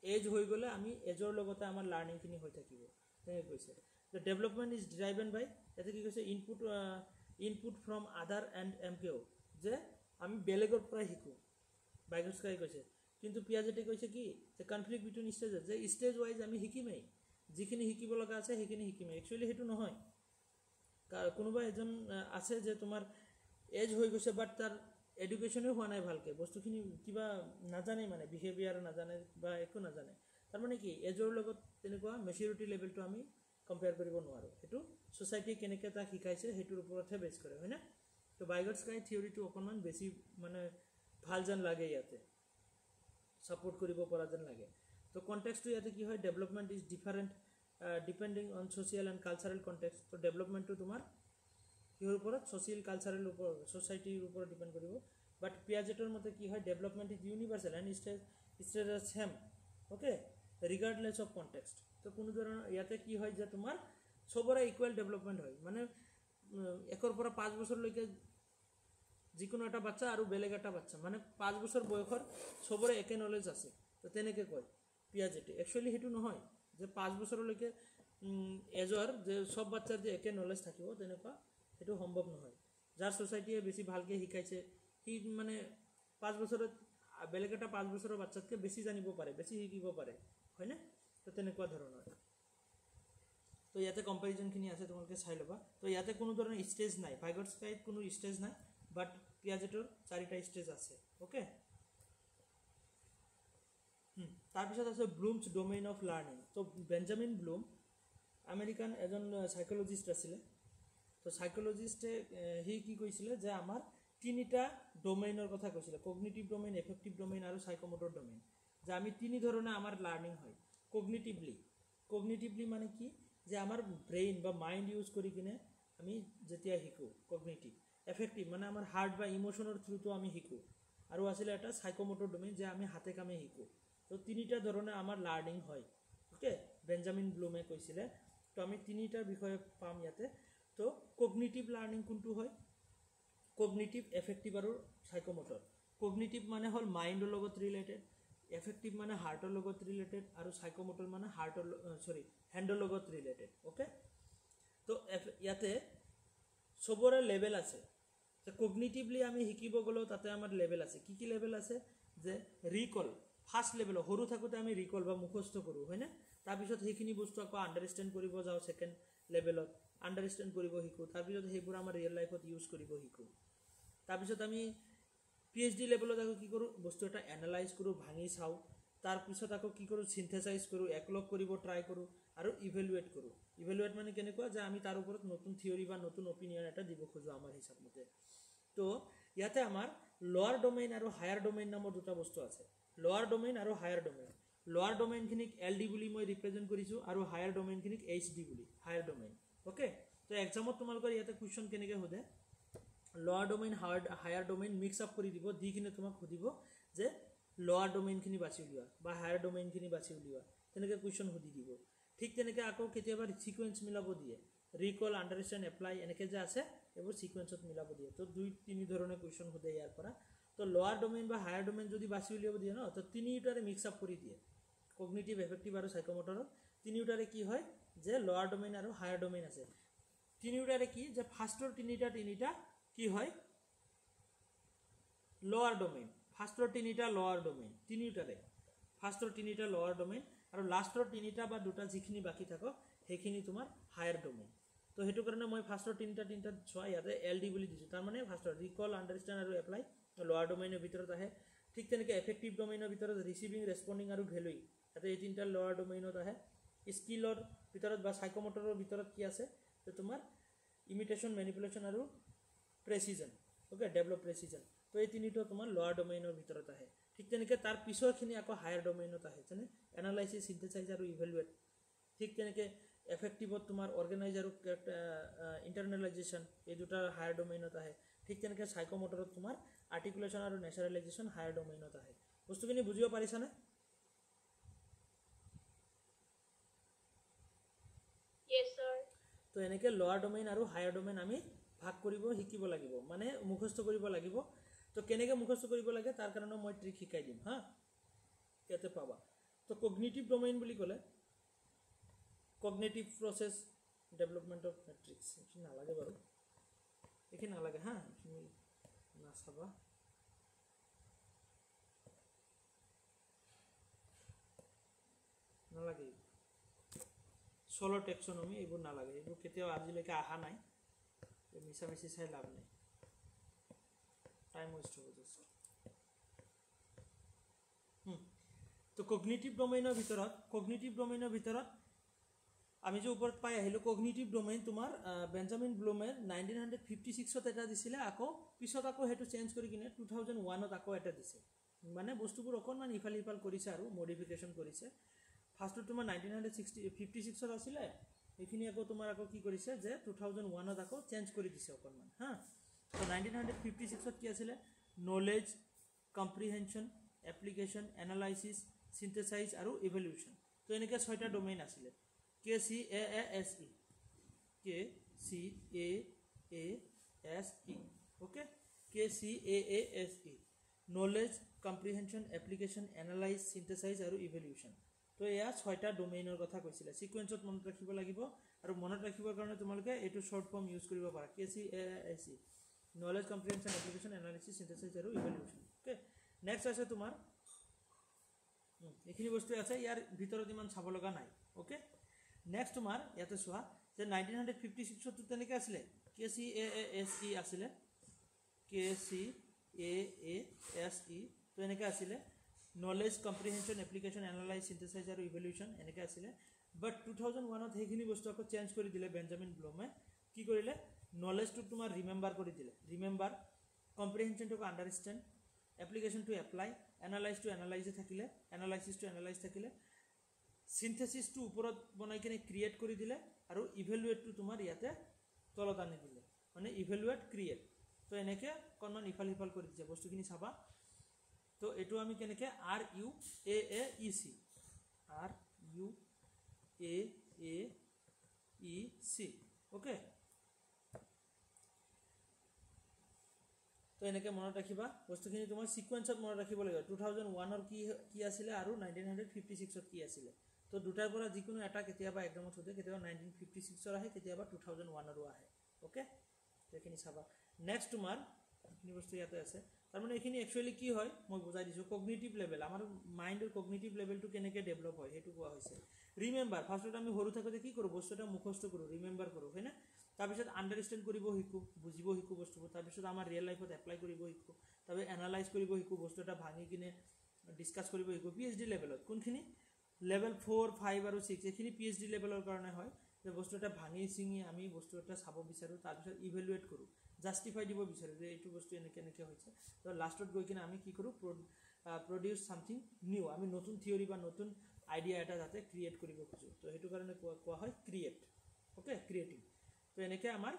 এজ হৈ গ'লে আমি এজৰ লগতে আমাৰ লাৰ্নিংখিনি হৈ থাকিব তেনেকৈ কৈছে দ্য ডেভেলপমেণ্ট ইজ ড্ৰাইভেন বাই ইয়াতে কি কৈছে ইনপুট ফ্ৰম আদাৰ এণ্ড MKO যে আমি বেলেগৰ পৰা শিকো ভাইগটস্কাই কৈছে কিন্তু পিয়াজেটে কৈছে কি যে কনফ্লিক্ট বিটুইন ষ্টেজেছ যে ষ্টেজ ৱাইজ আমি শিকিমেই যিখিনি শিকিব লগা আছে সেইখিনি শিকিমেই একচুৱেলি সেইটো নহয় কোনোবা এজন আছে যে তোমাৰ এজ হৈ গৈছে বাট তাৰ এডুকেশ্যনো হোৱা নাই ভালকৈ বস্তুখিনি কিবা নাজানে মানে বিহেভিয়াৰ নাজানে বা একো নাজানে তাৰ মানে কি এজৰ লগত তেনেকুৱা মেচিউৰিটি লেভেলটো আমি কম্পেয়াৰ কৰিব নোৱাৰোঁ সেইটো সোসাইটিয়ে কেনেকৈ তাক শিকাইছে সেইটোৰ ওপৰতহে বেছ কৰে হয় না তো ভাইগটস্কাই থিয়ৰিটো অকণমান বেছি মানে ভাল যেন লাগে ইয়াতে সাপোৰ্ট কৰিব পৰা যেন লাগে তো কনটেক্সটটো ইয়াতে কি হয় development is different depending on social and cultural context তো ডেভেলপমেন্টটো তোমাৰ কিহৰ ওপৰত সোশিয়াল কালচাৰাল ওপৰত সোসাইটিৰ ওপৰত ডিপেন্ড কৰিব বাট পিয়াজেটৰ মতে কি হয় development is universal and stage same okay regardless of context তো কোনো ধৰণৰ ইয়াতে কি হয় যে তোমাৰ সবৰে ইকুয়াল ডেভেলপমেন্ট হয় মানে একৰ পৰা 5 বছৰলৈকে যিকোনো এটা বাচ্চা আৰু বেলেগ এটা বাচ্চা মানে 5 বছৰ বয়সৰ সবৰে একে নলেজ আছে তো তেনেকৈ কয় পিয়াজেটে একচুয়ালি হেতু নহয় যে 5 বছৰলৈকে এজৰ যে সব বাচ্চাৰ যে একে নলেজ থাকিব তেনেকুৱা হেতু সম্ভৱ নহয় যাৰ সোসাইটিয়ে বেছি ভালকে শিকাইছে সি মানে 5 বছৰত বেলেগ এটা 5 বছৰৰ বাচ্চাতকে বেছি জানিব পাৰে বেছি শিকিব পাৰে হয় না তো তেনেকুৱা ধৰণৰ তো ইয়াতে কম্পাৰিজনখিনি আছে তোমালোকে চাই ল'বা তো ইয়াতে কোনো ধৰণৰ ষ্টেজ নাই ভাইগটস্কাইত কোনো ষ্টেজ নাই বাট পিয়াজেটৰ 4টা ষ্টেজ আছে ওকে তাৰপিছত আছে ব্লুমছ ডোমেইন অফ লাৰ্নিং তো বেঞ্জামিন ব্লুম আমেৰিকান এজন সাইকোলজিষ্ট আছিলে তো সাইকোলজিষ্টে হি কি কৈছিলে যে আমাৰ তিনিটা ডোমেইনৰ কথা কৈছিলে কগনিটিভ ডোমেইন এফেক্টিভ ডোমেইন আৰু সাইকোমোটৰ ডোমেইন যে আমি তিনি ধৰণে আমাৰ লাৰ্নিং হয় কগনিটিভলি মানে কি যে আমাৰ ব্ৰেইন বা মাইণ্ড ইউজ কৰি কিনে আমি যেতিয়া শিকো কগনিটিভ এফেক্টিভ মানে আমাৰ হাৰ্ট বা ইমোশনৰ থ্ৰুটো আমি শিকো আৰু আছিলে এটা সাইকোমোটৰ ডোমেইন যে আমি হাতে কামে শিকো তো তিনিটা ধৰণে আমাৰ লাৰ্নিং হয় ওকে বেঞ্জামিন ব্লুমে কৈছিলে তো আমি তিনিটাৰ বিষয়ে পাম ইয়াতে তো কগনিটিভ লাৰ্নিং কোনটো হয় কগনিটিভ এফেক্টিভ আৰু সাইকোমোটৰ কগনিটিভ মানে হল মাইণ্ডৰ লগত ৰিলেটেড এফেক্টিভ মানে হাৰ্টৰ লগত ৰিলেটেড আৰু সাইকোমোটৰ মানে হাৰ্টৰ হেণ্ডৰ লগত ৰিলেটেড ওকে তো ইয়াতে সবৰে লেভেল আছে যে কগনিটিভলি আমি শিকিব গ'লেও তাতে আমাৰ লেভেল আছে কি লেভেল আছে যে ৰিকল ফাৰ্ষ্ট লেভেল সৰু থাকোঁতে আমি ৰিকল বা মুখস্থ কৰোঁ হয়নে তাৰপিছত সেইখিনি বস্তু আকৌ আণ্ডাৰষ্টেণ্ড কৰিব যাওঁ ছেকেণ্ড লেভেলত আণ্ডাৰষ্টেণ্ড কৰিব শিকোঁ তাৰপিছত সেইবোৰ আমাৰ ৰিয়েল লাইফত ইউজ কৰিব শিকোঁ তাৰপিছত আমি PhD লেভেলত আকৌ কি কৰোঁ বস্তু এটা এনালাইজ কৰোঁ ভাঙি চাওঁ তাৰপিছত আকৌ কি কৰোঁ সিনথেসাইজ কৰোঁ একলগ কৰিব ট্ৰাই কৰোঁ আৰু ইভেলুৱেট মানে কেনেকুৱা যে আমি তাৰ ওপৰত নতুন থিয়ৰি বা নতুন অপিনিয়ন এটা দিব খোজো আমাৰ হিচাপ মতে তো ইয়াতে আমাৰ লোৱাৰ ডোমেইন আৰু হায়াৰ ডোমেইন নামৰ দুটা বস্তু আছে লোৱাৰ ডোমেইন আৰু হায়াৰ ডোমেইন লোৱাৰ ডোমেইনখিনিক LD বুলি মই ৰিপ্ৰেজেণ্ট কৰিছোঁ আৰু হায়াৰ ডোমেইনখিনিক HD বুলি হায়াৰ ডোমেইন ওকে তো এক্সামত তোমালোকৰ ইয়াতে কুৱেশ্যন কেনেকৈ সোধে লোৱাৰ domain higher domain mix up কৰি দিব দি কিনে তোমাক সুধিব যে লোৱাৰ ডোমেইনখিনি বাছি উলিওৱা বা হায়াৰ ডোমেইনখিনি বাছি উলিওৱা তেনেকৈ কুৱেশ্যন সুধি দিব ঠিক তেনেকৈ আকৌ কেতিয়াবা সিকুৱেন্স মিলাব দিয়ে ৰিকল আণ্ডাৰষ্টেণ্ড এপ্লাই এনেকৈ যে আছে এইবোৰ সিকুৱেন্সত মিলাব দিয়ে তো 2-3 ধৰণে কুৱেশ্যন সোধে ইয়াৰ পৰা তো লোৱাৰ ডোমেইন বা হায়াৰ ডোমেইন যদি বাছি উলিয়াব দিয়ে ন তো তিনিটাৰে মিক্স আপ কৰি দিয়ে কগনিটিভ এফেক্টিভ আৰু সাইকোমোটৰৰ তিনিটাৰে কি হয় যে লোৱাৰ ডোমেইন আৰু হায়াৰ ডোমেইন আছে তিনিটাৰে কি যে ফাৰ্ষ্টৰ তিনিটা কি হয় লোৱাৰ ডোমেইন ফাৰ্ষ্টৰ তিনিটা লোৱাৰ ডোমেইন তিনিটাৰে ফাৰ্ষ্টৰ তিনিটা লোৱাৰ ডোমেইন আৰু লাষ্টৰ তিনিটা বা দুটা যিখিনি বাকি থাকক সেইখিনি তোমাৰ হায়াৰ ডোমেইন তো সেইটো কাৰণে মই ফাৰ্ষ্টৰ তিনিটা চোৱা ইয়াতে LD বুলি দিছোঁ তাৰ মানে ফাৰ্ষ্টৰ ৰিকল আণ্ডাৰষ্টেণ্ড আৰু এপ্লাই লোৱাৰ ডোমেইনৰ ভিতৰত আহে ঠিক তেনেকৈ এফেক্টিভ ডোমেইনৰ ভিতৰত ৰিচিভিং ৰেছপণ্ডিং আৰু ভেলুইং ইয়াতে এই তিনিটা লোৱাৰ ডোমেইনত আহে স্কিলৰ ভিতৰত বা সাইকোমোটৰৰ ভিতৰত কি আছে যে তোমাৰ ইমিটেশ্যন মেনিপুলেশ্যন আৰু প্ৰেচিজন ওকে ডেভেলপ প্ৰেচিজন তো এই তিনিটা তোমাৰ লোৱাৰ ডোমেইনৰ ভিতৰত আহে ঠিক তেনেকৈ তাৰ পিছৰখিনি আকৌ হায়াৰ ডোমেইনত আহে যেনে এনালাইচিছ সিনথেসাইজ আৰু ইভেলুৱেট ঠিক তেনেকৈ এফেক্টিভত তোমাৰ অৰ্গেনাইজ আৰু ইণ্টাৰনেলাইজেশ্যন এই দুটা হায়াৰ ডোমেইনত আহে ঠিক তেনেকৈ সাইকোমোটৰত তোমাৰ আৰ্টিকুলেশ্যন আৰু নেচাৰেলাইজেশ্যন হায়াৰ ডোমেইনত আহে বস্তুখিনি বুজিব পাৰিছানে Yes, sir. তো এনেকৈ লোৱাৰ ডোমেইন আৰু হায়াৰ ডোমেইন আমি ভাগ কৰিব শিকিব লাগিব মানে মুখস্থ কৰিব লাগিব তো কেনেকৈ মুখস্থ কৰিব লাগে তাৰ কাৰণে মই ট্ৰিক শিকাই দিম হা ইয়াতে পাবা তো কগনিটিভ ডোমেইন বুলি ক'লে cognitive process development of matrix এইখিনি নালাগে বাৰু এইখিনি নালাগে হা এইখিনি নাচাবা নালাগে সলো টেক্সোনমি এইবোৰ নালাগে এইবোৰ কেতিয়াও আজিলৈকে অহা নাই মিছামিছি চাই লাভ নাই টাইম ৱেষ্ট হ'ব জাষ্ট তো কগনিটিভ ডোমেইনৰ ভিতৰত আমি যে ওপৰত পাই আহিলোঁ কগনিটিভ ডোমেইন তোমাৰ বেঞ্জামিন ব্লুমে 1956ত এটা দিছিলে আকৌ পিছত আকৌ সেইটো চেঞ্জ কৰি কিনে 2001ত আকৌ এটা দিছে মানে বস্তুবোৰ অকণমান ইফাল ইফাল কৰিছে আৰু মডিফিকেশ্যন কৰিছে ফাৰ্ষ্টটো তোমাৰ 1956ত আছিলে এইখিনি আকৌ তোমাৰ আকৌ কি কৰিছে যে 2001ত আকৌ চেঞ্জ কৰি দিছে অকণমান হা তো 1956ত কি আছিলে knowledge comprehension application analysis synthesise আৰু ইভলিউশ্যন তো এনেকৈ 6টা ডোমেইন আছিলে KCAASE okay KCAASE knowledge comprehension application analyze synthesize আৰু evaluation তো এয়া 6টা ডোমেইনৰ কথা কৈছিলে সিকোয়েন্সত মনত ৰাখিব লাগিব আৰু মনত ৰাখিবৰ কাৰণে তোমালোকে এইটো শৰ্ট ফৰ্ম ইউজ কৰিব পাৰা KCAASE knowledge comprehension application analysis synthesize আৰু evaluation okay next আছে তোমাৰ এইখিনি বস্তু আছে ইয়াৰ ভিতৰত ইমান চাব লগা নাই okay next তোমাৰ ইয়াতে চোৱা যে 1956 ত তেনেকৈ আছিলে KCAASE আছিলে KCAASE তো এনেকৈ আছিলে knowledge comprehension application analyse synthesise আৰু ইভলিউশ্যন এনেকৈ আছিলে বাট 2001ত সেইখিনি বস্তু আকৌ চেঞ্জ কৰি দিলে বেঞ্জামিন ব্লুমে কি কৰিলে নলেজটো তোমাৰ ৰিমেম্বাৰ কৰি দিলে ৰিমেম্বাৰ কম্প্ৰিহেনশ্যনটোক understand application to apply analyse to এনালাইজে থাকিলে এনালাইচিছ টু এনালাইজ থাকিলে সিন্থেসিসটো ওপৰত বনাই কিনে ক্ৰিয়েট কৰি দিলে আৰু ইভ্যালুয়েটটো তোমাৰ ইয়াতে তলত আনি দিলে মানে ইভ্যালুয়েট ক্ৰিয়েট তো এনেকৈ অকণমান ইফাল সিফাল কৰি দিছে বস্তুখিনি চাবা তো এইটো আমি কেনেকৈ RUAAEC ওকে তো এনেকৈ মনত ৰাখিবা বস্তুখিনি তোমাৰ সিকোয়েন্সত মনত ৰাখিব লাগিব 2001ৰ কি আছিলে আৰু 1956ত কি আছিলে তো দুটাৰ পৰা যিকোনো এটা কেতিয়াবা একদমত সোধে কেতিয়াবা 1956ৰ আহে কেতিয়াবা 2001ৰো আহে ওকে এইখিনি চাবা নেক্সট তোমাৰ এইখিনি বস্তু ইয়াতে আছে তাৰমানে এইখিনি একচুৱেলি কি হয় মই বুজাই দিছোঁ কগনিটিভ লেভেল আমাৰ মাইণ্ডৰ কগনিটিভ লেভেলটো কেনেকৈ ডেভেলপ হয় সেইটো কোৱা হৈছে ৰিমেম্বাৰ ফাৰ্ষ্টত আমি সৰু থাকোঁতে কি কৰোঁ বস্তু এটা মুখস্থ কৰোঁ ৰিমেম্বাৰ কৰোঁ হয়নে তাৰপিছত আণ্ডাৰষ্টেণ্ড কৰিব শিকোঁ বুজিব শিকোঁ বস্তুবোৰ তাৰপিছত আমাৰ ৰিয়েল লাইফত এপ্লাই কৰিব শিকোঁ তাৰপিছত এনালাইজ কৰিব শিকোঁ বস্তু এটা ভাঙি কিনে ডিছকাছ কৰিব শিকোঁ PhD লেভেলত কোনখিনি লেভেল 4, 5 আৰু 6 এইখিনি PhD লেভেলৰ কাৰণে হয় যে বস্তু এটা ভাঙি চিঙি আমি বস্তু এটা চাব বিচাৰোঁ তাৰপিছত ইভেলুৱেট কৰোঁ জাষ্টিফাই দিব বিচাৰোঁ যে এইটো বস্তু এনেকৈ হৈছে তো লাষ্টত গৈ কিনে আমি কি কৰোঁ প্ৰডিউচ ছামথিং নিউ আমি নতুন থিয়ৰী বা নতুন আইডিয়া এটা যাতে ক্ৰিয়েট কৰিব খোজোঁ তো সেইটো কাৰণে কোৱা হয় ক্ৰিয়েট ওকে ক্ৰিয়েটিভ তো এনেকৈ আমাৰ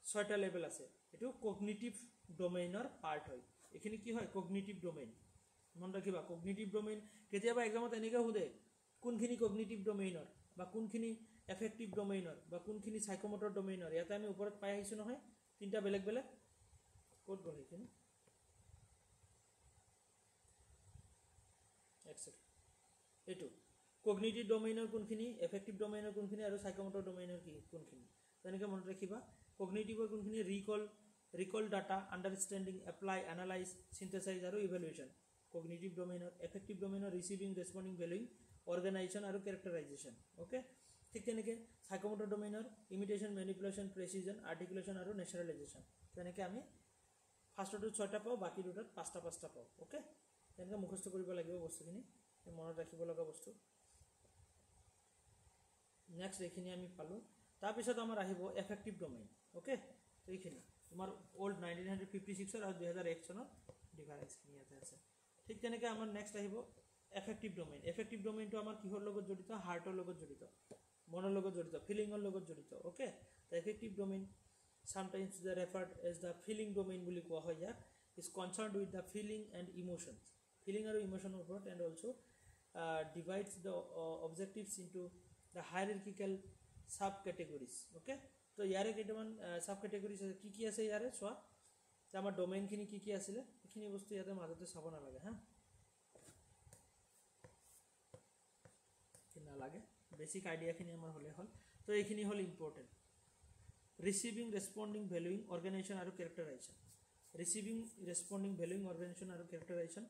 6টা লেভেল আছে এইটো কগনিটিভ ডোমেইনৰ পাৰ্ট হয় এইখিনি কি হয় কগনিটিভ ডোমেইন মন ৰাখিবা কগনিটিভ ডোমেইন কেতিয়াবা এক্সামত এনেকৈ সোধে কোনখিনি কগনিটিভ ডোমেইনৰ বা কোনখিনি এফেক্টিভ ডোমেইনৰ বা কোনখিনি সাইকোমোটৰ ডোমেইনৰ ইয়াতে আমি ওপৰত পাই আহিছোঁ নহয় 3টা বেলেগ বেলেগ ক'ত গ'ল এইখিনি এইটো কগনিটিভ ডোমেইনৰ কোনখিনি এফেক্টিভ ডোমেইনৰ কোনখিনি আৰু সাইকোমোটৰ ডোমেইনৰ কোনখিনি তেনেকৈ মনত ৰাখিবা কগনিটিভৰ কোনখিনি recall data understanding apply analyse synthesise আৰু ইভ্যালুয়েশ্যন কগনিটিভ ডোমেইনৰ এফেক্টিভ ডোমেইনৰ ৰিচিভিং ৰেছপণ্ডিং ভেলুইং অৰ্গেনাইজেশ্যন আৰু কেৰেক্টাৰাইজেশ্যন ওকে ঠিক তেনেকৈ সাইকোমোটৰ ডোমেইনৰ ইমিটেশ্যন মেনিপুলেশ্যন প্ৰেচিজন আৰ্টিকুলেশ্যন আৰু নেচাৰেলাইজেশ্যন তেনেকৈ আমি ফাৰ্ষ্টটো 6টা পাওঁ বাকী দুটাত 5টা পাওঁ ওকে তেনেকৈ মুখস্থ কৰিব লাগিব বস্তুখিনি মনত ৰাখিব লগা বস্তু নেক্সট এইখিনি আমি পালোঁ তাৰপিছত আমাৰ আহিব এফেক্টিভ ডোমেইন ওকে তো এইখিনি তোমাৰ অল্ড 1956 আৰু 2001 চনৰ ডিফাৰেঞ্চখিনি ইয়াতে আছে ঠিক তেনেকৈ আমাৰ নেক্সট আহিব এফেক্টিভ ডোমেইনটো আমাৰ কিহৰ লগত জড়িত হাৰ্টৰ লগত জড়িত মনৰ লগত জড়িত ফিলিঙৰ লগত জড়িত ওকে তো effective domain sometimes they referred as the feeling domain বুলি কোৱা হয় ইয়াক is concerned with the feeling and emotions feeling আৰু ইমোশনৰ ওপৰত and also divides the objectives into the hierarchical sub categories okay তো ইয়াৰে কেইটামান সাব কেটেগৰিজ আছে কি আছে ইয়াৰে চোৱা যে আমাৰ ডোমেইনখিনি কি আছিলে এইখিনি বস্তু ইয়াতে মাজতে চাব নালাগে হা কি নালাগে বেসিক আইডিয়াখিনি আমাৰ হ'লে হ'ল তো এইখিনি হ'ল ইম্পৰ্টেণ্ট ৰিচিভিং ৰেছপণ্ডিং ভেলুইং অৰ্গেনাইজেশ্যন আৰু কেৰেক্টাৰাইজেশ্যন ৰিচিভিং ৰেছপণ্ডিং ভেলুইং অৰ্গেনাইজেশ্যন আৰু কেৰেক্টাৰাইজেশ্যন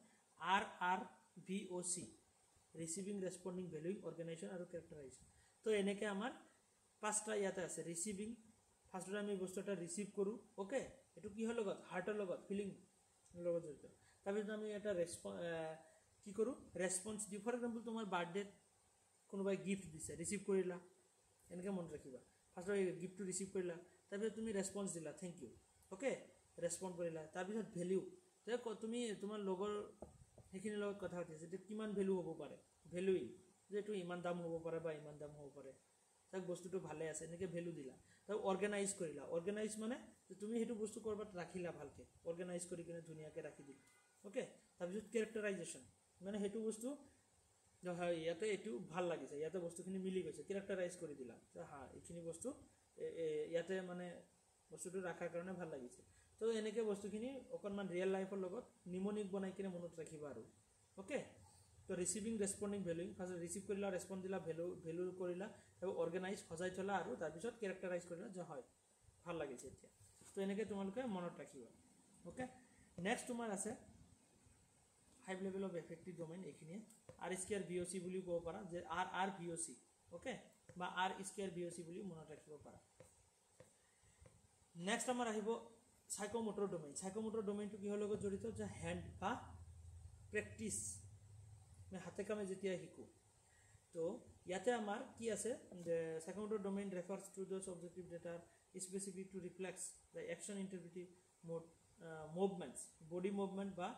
RRVOC ৰিচিভিং ৰেছপণ্ডিং ভেলুইং অৰ্গেনাইজেশ্যন আৰু কেৰেক্টাৰাইজেশ্যন তো এনেকৈ আমাৰ 5টা ইয়াতে আছে ৰিচিভিং ফাৰ্ষ্টত আমি বস্তু এটা ৰিচিভ কৰোঁ ওকে এইটো কিহৰ লগত হাৰ্টৰ লগত ফিলিং লগত জড়িত তাৰপিছত আমি এটা কি কৰোঁ ৰেছপন্স দিওঁ ফৰ এক্সাম্পল তোমাৰ বাৰ্থডেত কোনোবাই গিফ্ট দিছে ৰিচিভ কৰিলা এনেকৈ মনত ৰাখিবা ফাৰ্ষ্টত এই গিফ্টটো ৰিচিভ কৰিলা তাৰপিছত তুমি ৰেছপন্স দিলা থেংক ইউ অ'কে ৰেছপন্ড কৰিলা তাৰপিছত ভেলিউ যে তুমি তোমাৰ লগৰ সেইখিনিৰ লগত কথা পাতিছা যে কিমান ভেলু হ'ব পাৰে ভেলুইং যে এইটো ইমান দাম হ'ব পাৰে বা ইমান দাম হ'ব পাৰে তাক বস্তুটো ভালে আছে এনেকৈ ভেলু দিলা তাক অৰ্গেনাইজ কৰিলা অৰ্গেনাইজ মানে তুমি সেইটো বস্তু ক'ৰবাত ৰাখিলা ভালকৈ অৰ্গেনাইজ কৰি কিনে ধুনীয়াকৈ ৰাখি দিলা অ'কে তাৰপিছত কেৰেক্টাৰাইজেশ্যন মানে সেইটো বস্তু হয় ইয়াতে এইটো ভাল লাগিছে ইয়াতে বস্তুখিনি মিলি গৈছে কেৰেক্টাৰাইজ কৰি দিলা যে হা এইখিনি বস্তু ইয়াতে মানে বস্তুটো ৰখাৰ কাৰণে ভাল লাগিছে তো এনেকৈ বস্তুখিনি অকণমান ৰিয়েল লাইফৰ লগত নিমনিক বনাই কিনে মনত ৰাখিবা আৰু অ'কে তো ৰিচিভিং ৰেছপণ্ডিং ভেলুইং ফাৰ্ষ্ট ৰিচিভ কৰিলা ৰেছপণ্ড দিলা ভেলু কৰিলা আৰু অৰ্গেনাইজ সজাই থলা আৰু তাৰপিছত কেৰেক্টাৰাইজ কৰিলা যে হয় ভাল লাগিছে এতিয়া তো এনেকৈ তোমালোকে মনত ৰাখিবা অ'কে নেক্সট তোমাৰ আছে 5 লেভেল অফ এফেক্টিভ ডোমেইন এইখিনিয়ে আৰ স্কোয়াৰ ভি অ' চি বুলিও ক'ব পাৰা যে আৰ ভি অ' চি অ'কে বা আৰ স্কোয়াৰ ভি অ' চি বুলিও মনত ৰাখিব পাৰা নেক্সট আমাৰ আহিব সাইকোমোটৰ ডোমেইনটো কিহৰ লগত জড়িত যে হেণ্ড বা প্ৰেক্টিছ মই হাতে কামে যেতিয়া শিকোঁ তো ইয়াতে আমাৰ কি আছে যে psychomotor domain refers to those objective data specific to reflex the action interpretive movements body movement বা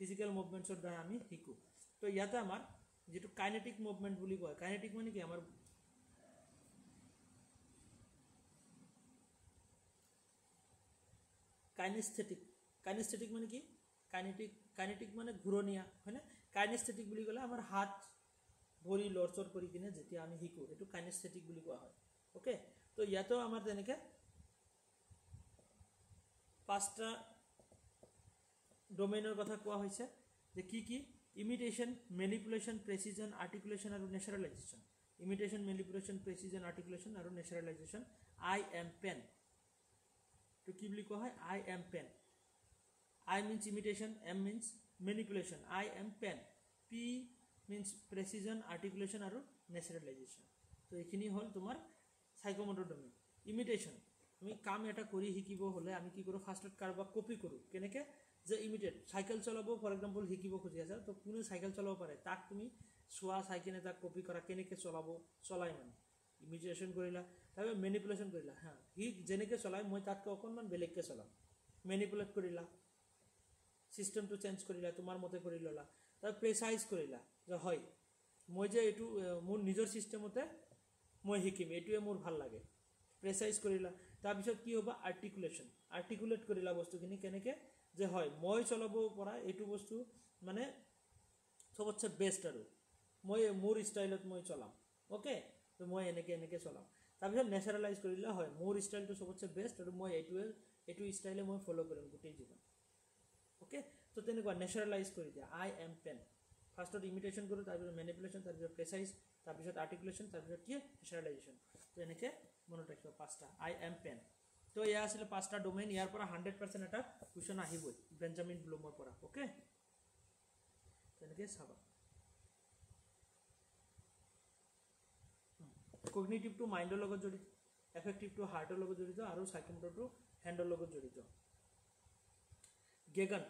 ফিজিকেল মুভমেণ্টছৰ দ্বাৰা আমি শিকোঁ তো ইয়াতে আমাৰ যেটো কাইনেটিক মুভমেণ্ট বুলি কয় কাইনেটিক মানে কি আমাৰ কাইনেস্থেটিক মানে কি কাইনেটিক মানে ঘূৰণীয়া হয়নে কাইনেস্থেটিক বুলি ক'লে আমাৰ হাত ভৰি লৰচৰ কৰি কিনে যেতিয়া আমি শিকোঁ এইটো কাইনেস্থেটিক বুলি কোৱা হয় ওকে তো ইয়াতেও আমাৰ তেনেকৈ 5টা ডোমেইনৰ কথা কোৱা হৈছে যে কি ইমিটেশ্যন মেনিপুলেশ্যন প্ৰেচিজন আৰ্টিকুলেশ্যন আৰু নেচাৰেলাইজেশ্যন ইমিটেশ্যন মেনিপুলেশ্যন প্ৰেচিজন আৰ্টিকুলেশ্যন আৰু নেচাৰেলাইজেশ্যন আই এম পেন তো কি বুলি কোৱা হয় I M PAN I means imitation M means manipulation I M PAN P means precision articulation আৰু নেচাৰেলাইজেশ্যন তো এইখিনি হ'ল তোমাৰ সাইকোমোটৰ ডোমেইন ইমিটেশ্যন আমি কাম এটা কৰি শিকিব হ'লে আমি কি কৰোঁ ফাৰ্ষ্টত কাৰোবাক কপি কৰোঁ কেনেকৈ যে ইমিটেট চাইকেল চলাব ফৰ এক্সাম্পল শিকিব খুজি আছে তো কোনে চাইকেল চলাব পাৰে তাক তুমি চোৱা চাই কিনে তাক কপি কৰা কেনেকৈ চলাই মানে ইমিটেশ্যন কৰিলা তাৰপিছত মেনিপুলেশ্যন কৰিলা হা সি যেনেকৈ চলায় মই তাতকৈ অকণমান বেলেগকৈ চলাম মেনিপুলেট কৰিলা চিষ্টেমটো চেঞ্জ কৰিলা তোমাৰ মতে কৰি ল'লা তাৰ প্ৰেচাইজ কৰিলা যে হয় মই যে এইটো মোৰ নিজৰ চিষ্টেমতে মই শিকিম এইটোৱে মোৰ ভাল লাগে প্ৰেচাইজ কৰিলা তাৰপিছত কি হ'ব আৰ্টিকুলেট কৰিলা বস্তুখিনি কেনেকৈ যে হয় মই চলাব পৰা এইটো বস্তু মানে চবতছে বেষ্ট আৰু মই মোৰ ষ্টাইলত মই চলাম অ'কে তো মই এনেকৈ চলাম তাৰপিছত নেচাৰেলাইজ কৰিলে হয় মোৰ ষ্টাইলটো চবতছে বেষ্ট আৰু মই এইটো ষ্টাইলে মই ফ'ল' কৰিম গোটেই জীৱন অ'কে তো তেনেকুৱা নেচাৰেলাইজ কৰি দিয়া আই এম পেন ফাৰ্ষ্টত ইমিটেশ্যন কৰোঁ তাৰপিছত মেনিপুলেশ্যন তাৰপিছত প্ৰেচাইজ তাৰপিছত আৰ্টিকুলেশ্যন তাৰপিছত কি নেচাৰেলাইজেশ্যন তো এনেকৈ মনত ৰাখিব 5টা আই এম পেন তো এয়া আছিলে 5টা ডোমেইন ইয়াৰ পৰা 100% এটা কুৱেশ্যন আহিবই বেঞ্জামিন ব্লুমৰ পৰা অ'কে তেনেকৈ চাবা কগনিটিভটো মাইণ্ডৰ লগত জড়িত এফেক্টিভটো হাৰ্টৰ লগত জড়িত আৰু সাইকোমোটৰটো হেণ্ডৰ লগত জড়িত গেগন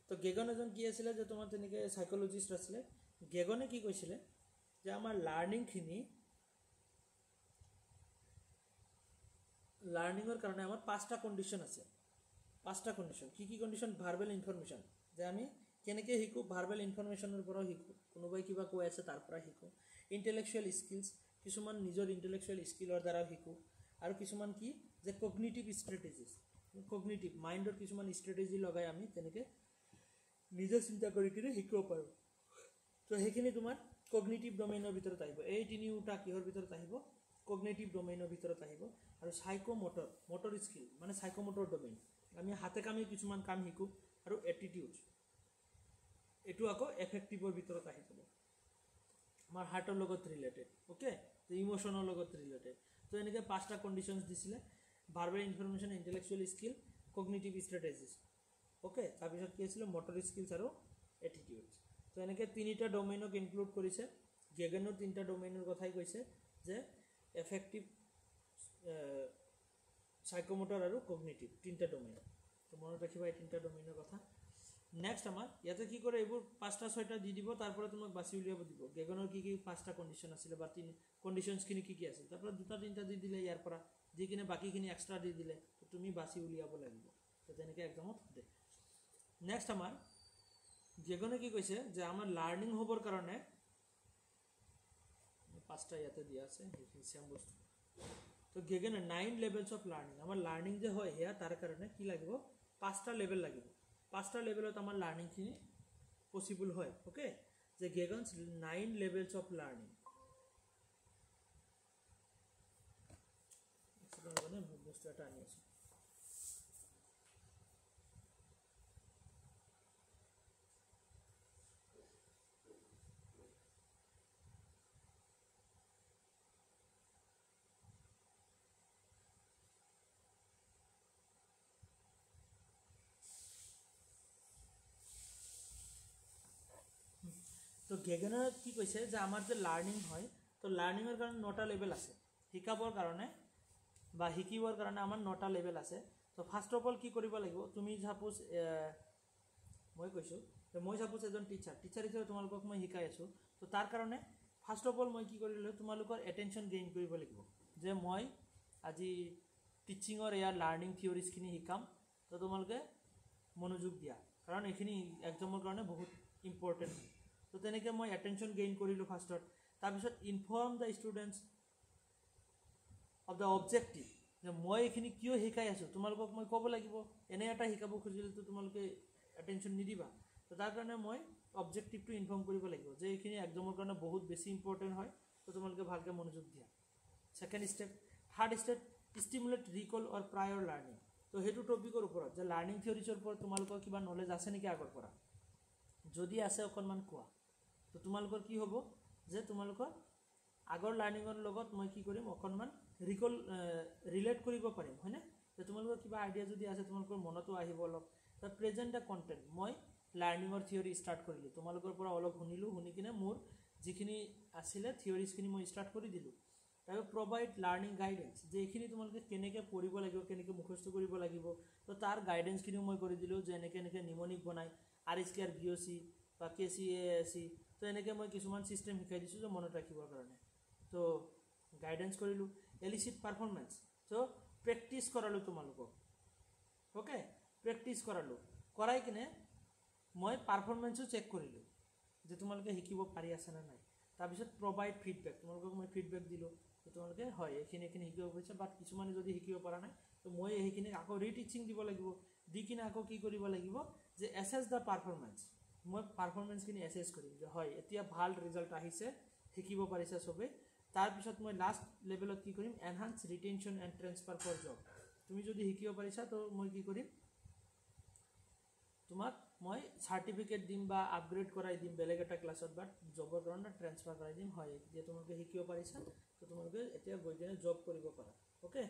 তো গেগন এজন কি আছিলে যে তোমাৰ তেনেকৈ সাইকোলজিষ্ট আছিলে গেগনে কি কৈছিলে যে আমাৰ লাৰ্ণিঙৰ কাৰণে আমাৰ 5টা কণ্ডিশ্যন আছে 5টা কণ্ডিশ্যন কি কণ্ডিশ্যন ভাৰ্বেল ইনফৰমেশ্যন যে আমি কেনেকৈ শিকোঁ ভাৰ্বেল ইনফৰমেশ্যনৰ পৰাও শিকোঁ কোনোবাই কিবা কৈ আছে তাৰ পৰা শিকোঁ ইণ্টেলেকচুৱেল স্কিলছ কিছুমান নিজৰ ইণ্টেলেকচুৱেল স্কিলৰ দ্বাৰাও শিকোঁ আৰু কিছুমান কি যে কগনিটিভ ষ্ট্ৰেটেজিছ কগনিটিভ মাইণ্ডৰ কিছুমান ষ্ট্ৰেটেজি লগাই আমি তেনেকৈ নিজে চিন্তা কৰি কিনে শিকিব পাৰোঁ তো সেইখিনি তোমাৰ কগনিটিভ ডোমেইনৰ ভিতৰত আহিব এই তিনিওটা কিহৰ ভিতৰত আহিব কগনিটিভ ডোমেইনৰ ভিতৰত আহিব আৰু মটৰ স্কিল মানে সাইকোমোটৰ ডোমেইন আমি হাতে কামে কিছুমান কাম শিকোঁ আৰু এটিটিউড এইটো আকৌ এফেক্টিভৰ ভিতৰত আহি যাব আমাৰ হাৰ্টৰ লগত ৰিলেটেড অ'কে তো ইম'শ্যনৰ লগত ৰিলেটেড তো এনেকৈ 5টা কণ্ডিশ্যনছ দিছিলে verbal information intellectual skill cognitive strategies okay তাৰপিছত কি আছিলে মটৰ স্কিলছ আৰু এটিটিউডছ তো এনেকৈ 3টা ডোমেইনক ইনক্লুড কৰিছে গেগনৰ 3টা ডোমেইনৰ কথাই কৈছে যে এফেক্টিভ সাইকোমোটৰ আৰু কগনিটিভ 3টা ডোমেইন তো মনত ৰাখিবা এই 3টা ডোমেইনৰ কথা নেক্সট আমাৰ ইয়াতে কি কৰে এইবোৰ 5টা 6টা দি দিব তাৰপৰা তোমাক বাছি উলিয়াব দিব গেগনৰ কি 5টা কন্ডিশন আছিল বা 3 কন্ডিশনছখিনি কি আছিল তাৰপৰা 2টা 3টা দি দিলে ইয়াৰ পৰা দি কিনে বাকিখিনি এক্সট্ৰা দি দিলে তো তুমি বাছি উলিয়াব লাগিব তো তেনেকৈ এক্সামত সোধে নেক্সট আমাৰ গেগনে কি কৈছে যে আমাৰ লাৰ্নিং হ'বৰ কাৰণে 5টা ইয়াতে দিয়া আছে সেইখিনি সেম বস্তু তো গেগনে 9 লেভেলস অফ লাৰ্নিং আমাৰ লাৰ্নিং যে হয় হেয়া তাৰ কাৰণে কি লাগিব 5টা লেভেল লাগিব 5টা লেভেলত আমাৰ লাৰ্নিং খিনি পসিবল হয় ওকে যে গেগনস 9 লেভেলস অফ লাৰ্নিং মানে বস্তু এটা আনি আছে তো গেগনৰ কি কৈছে যে আমাৰ যে লাৰ্নিং হয় তো লাৰ্নিংৰ কাৰণে 9টা লেভেল আছে শিকাবৰ কাৰণে বা শিকিবৰ কাৰণে আমাৰ 9টা লেভেল আছে তো ফাৰ্স্ট অফ অল কি কৰিব লাগিব তুমি সাপোজ মই কৈছো যে মই সাপোজ এজন টিচাৰ হিচাপে তোমালোকক মই শিকাই আছো তো তাৰ কাৰণে ফাৰ্স্ট অফ অল মই কি কৰিলো তোমালোকৰ এটেনশন গেইন কৰিব লাগিব যে মই আজি টিচিংৰ ইয়াৰ লাৰ্নিং থিওৰিজখিনি শিকাম তো তোমালোকে মনোযোগ দিয়া কাৰণ এইখিনি এক্সামৰ কাৰণে বহুত ইম্পৰ্টেন্ট তো তেনেকৈ মই এটেনশন গেইন কৰিলো ফাৰ্স্টত তাৰপিছত inform the students of the objective যে মই এইখিনি কিয় শিকাই আছো তোমালোকক মই ক'ব লাগিব এনে এটা শিকাব খুজিলে তো তোমালোকে এটেনশন নিদিবা তো তাৰ কাৰণে মই অবজেক্টিভটো ইনফৰ্ম কৰিব লাগিব যে এইখিনি এক্সামৰ কাৰণে বহুত বেছি ইম্পৰ্টেন্ট হয় তো তোমালোকে ভালকৈ মনোযোগ দিয়া second step third step stimulate recall or prior learning তো হেতু টপিকৰ ওপৰত যে লাৰ্নিং থিওৰিজৰ ওপৰত তোমালোকৰ কিবা নলেজ আছে নেকি আগৰ পৰা যদি আছে অকনমান কোৱা তো তোমালোকৰ কি হ'ব যে তোমালোকৰ আগৰ লাৰ্নিংৰ লগত মই কি কৰিম অকনমান ৰিকল ৰিলেট কৰিব পাৰিম হয়নে যে তোমালোকৰ কিবা আইডিয়া যদি আছে তোমালোকৰ মনতো আহিব অলপ তো প্ৰেজেন্ট দ্য কন্টেন্ট মই লাৰ্নিংৰ থিওৰি ষ্টাৰ্ট কৰিলোঁ তোমালোকৰ পৰা অলপ শুনিলোঁ শুনি কিনে মোৰ যিখিনি আছিলে থিওৰিজখিনি মই ষ্টাৰ্ট কৰি দিলোঁ আৰু প্ৰভাইড লাৰ্নিং গাইডেন্স যে এইখিনি তোমালোকে কেনেকৈ পঢ়িব লাগিব কেনেকৈ মুখস্থ কৰিব লাগিব তো তাৰ গাইডেন্সখিনিও মই কৰি দিলোঁ যে এনেকৈ নিমনিক বনাই RSQR VOC বা KCASC তো এনেকৈ মই কিছুমান চিষ্টেম শিকাই দিছোঁ যে মনত ৰাখিবৰ কাৰণে তো গাইডেন্স কৰিলোঁ এলিচিট পাৰফৰ্মেন্স তো প্ৰেক্টিছ কৰালোঁ তোমালোকক ওকে প্ৰেক্টিছ কৰালোঁ কৰাই কিনে মই পাৰফৰ্মেন্সো চেক কৰিলোঁ যে তোমালোকে শিকিব পাৰি আছে না নাই তাৰপিছত প্ৰভাইড ফিডবেক তোমালোকক মই ফিডবেক দিলোঁ যে তোমালোকে হয় এইখিনি শিকিব পাৰিছে বাট কিছুমানে যদি শিকিব পৰা নাই তো মই এইখিনি আকৌ ৰিটিচিং দিব লাগিব দি কিনে আকৌ কি কৰিব লাগিব যে এছেছ দ্য পাৰফৰ্মেন্স মই পাৰফৰ্মেন্সখিনি এছেছ কৰিম যে হয় এতিয়া ভাল ৰিজাল্ট আহিছে শিকিব পাৰিছে সবে তাৰপিছত মই লাষ্ট লেভেলত কি কৰিম enhance retention and transfer for job তুমি যদি শিকিব পাৰিছা তো মই কি কৰিম তোমাক মই সাৰ্টিফিকেট দিম বা আপগ্ৰেড কৰাই দিম বেলেগ এটা ক্লাছত বাট জবৰ কাৰণে ট্ৰান্সফাৰ কৰাই দিম হয় যে তোমালোকে শিকিব পাৰিছা তো তোমালোকে এতিয়া গৈ কিনে জব কৰিব পাৰা ওকে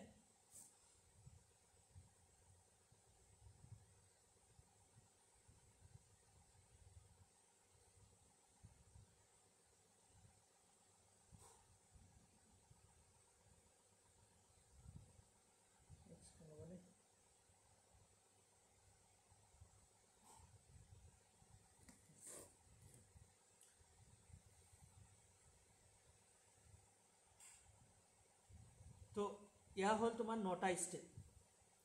তো ইয়া হল তোমাৰ 9টা স্টেপ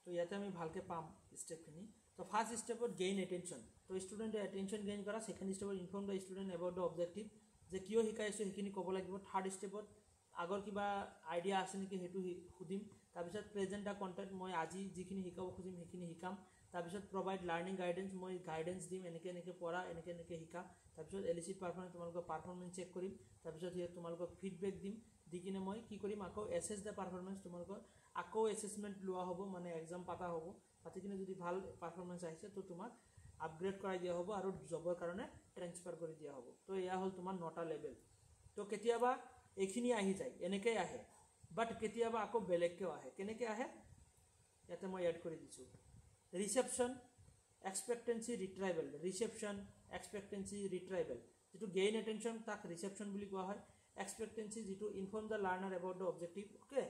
তো ইয়াতে আমি ভালকে পাম স্টেপখিনি তো ফাৰ্স্ট স্টেপত গেইন এটেনশন তো স্টুডেন্টে এটেনশন গেইন কৰা সেকেন্ড স্টেপত inform the student about the objective যে কিয় শিকাই আছো সেইখিনি ক'ব লাগিব থার্ড স্টেপত আগৰ কিবা আইডিয়া আছে নেকি হেতু খুদিম তাৰপিছত প্ৰেজেন্ট দ্য কন্টেন্ট মই আজি যিখিনি শিকাব খুজিম সেইখিনি শিকাম তাৰপিছত প্ৰভাইড লাৰ্নিং গাইডেন্স মই গাইডেন্স দিম এনেকৈ পঢ়া এনেকৈ শিকা তাৰপিছত এলিচিট পাৰফৰ্মেন্স তোমালোকৰ পাৰফৰ্মেন্স চেক কৰিম তাৰপিছত তোমালোকক ফিডবেক দিম দি কিনে মই কি কৰিম আকৌ এছেছ দ্য পাৰফৰ্মেন্স তোমালোকৰ আকৌ এছেছমেন্ট লোৱা হ'ব মানে এক্সাম পাতা হ'ব পাতি কিনে যদি ভাল পাৰফৰ্মেন্স আহিছে তো তোমাক আপগ্ৰেড কৰাই দিয়া হ'ব আৰু জবৰ কাৰণে ট্ৰান্সফাৰ কৰি দিয়া হ'ব তো এয়া হ'ল তোমাৰ 9টা লেভেল তো কেতিয়াবা এইখিনি আহি যায় এনেকৈ আহে বাট কেতিয়াবা আকৌ বেলেগকেও আহে কেনেকৈ আহে ইয়াতে মই এড কৰি দিছোঁ ৰিসেপশন এক্সপেক্টেন্সি ৰিট্ৰাইভেল ৰিসেপশন এক্সপেক্টেন্সি ৰিট্ৰাইভেল যেটো গেইন এটেনশন তাক ৰিসেপশন বুলি কোৱা হয় এক্সপেক্টেন্সি যেটো inform the learner about the objective okay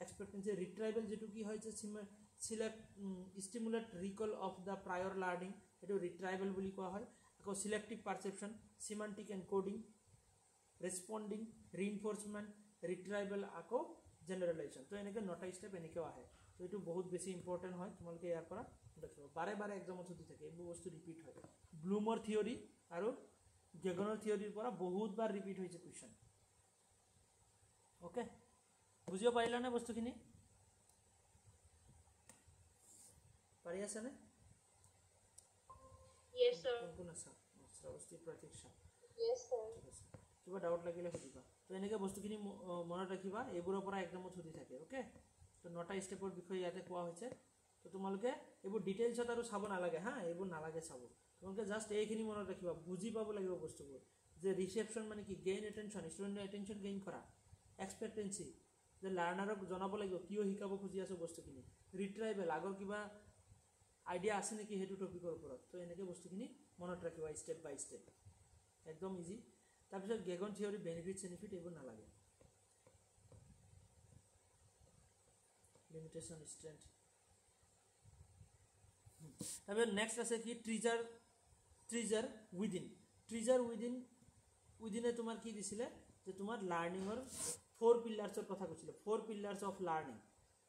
expectancy retrieval যেটো কি হয় যে select stimulate recall of the prior learning এইটো ৰিট্ৰাইভেল বুলি কোৱা হয়। আকৌ selective perception, semantic encoding, responding, reinforcement, retrieval, আকৌ জেনাৰেলাইজেশ্যন। তো এনেকৈ 9টা ষ্টেপ এনেকৈও আহে। তো এইটো বহুত বেছি ইম্পৰ্টেণ্ট হয়, তোমালোকে ইয়াৰ পৰা দেখিব বাৰে বাৰে এক্সামত সুধি থাকে, এইবোৰ বস্তু ৰিপিট হয়। ব্লুমৰ থিয়ৰী আৰু গেগনৰ থিয়ৰীৰ পৰা বহুতবাৰ ৰিপিট হৈছে কুৱেশ্যন। ওকে, বুজিব পাৰিলানে বস্তুখিনি? পাৰি আছেনে? Yes, sir. কোন আছা? শ্ৰাৱস্তী, প্ৰতীক্ষা। Yes, sir. ঠিক আছে, কিবা ডাউট লাগিলে সুধিবা। তো এনেকৈ বস্তুখিনি মনত ৰাখিবা, এইবোৰৰ পৰা এক্সামত সুধি থাকে। ওকে, তো 9টা ষ্টেপৰ বিষয়ে ইয়াতে কোৱা হৈছে। তো তোমালোকে এইবোৰ ডিটেইলছত আৰু চাব নালাগে হা, এইবোৰ নালাগে চাব। তোমালোকে জাষ্ট এইখিনি মনত ৰাখিবা, বুজি পাব লাগিব বস্তুবোৰ, যে ৰিচেপশ্যন মানে কি, গেইন এটেনশ্যন, ষ্টুডেণ্টৰ এটেনশ্যন গেইন কৰা, এক্সপেক্টেঞ্চি, যে লাৰ্ণাৰক জনাব লাগিব কিয় শিকাব খুজি আছোঁ বস্তুখিনি, ৰিট্ৰাইভেল, আগৰ কিবা আইডিয়া আছে নেকি সেইটো টপিকৰ ওপৰত। তো এনেকৈ বস্তুখিনি মনত ৰাখিবা ষ্টেপ বাই ষ্টেপ, একদম ইজি। তাৰপিছত গেগন থিয়ৰী, বেনিফিট চেনিফিট এইবোৰ নালাগে, লিমিটেশ্যন, ষ্ট্ৰেংথ। তাৰপিছত নেক্সট আছে কি, ট্ৰিজাৰ উইদিন। ট্ৰিজাৰ উইদিনে তোমাৰ কি দিছিলে, যে তোমাৰ লাৰ্ণিঙৰ 4 পিলাৰ্ছৰ কথা কৈছিলে, 4 পিলাৰ্ছ অফ লাৰ্ণিং।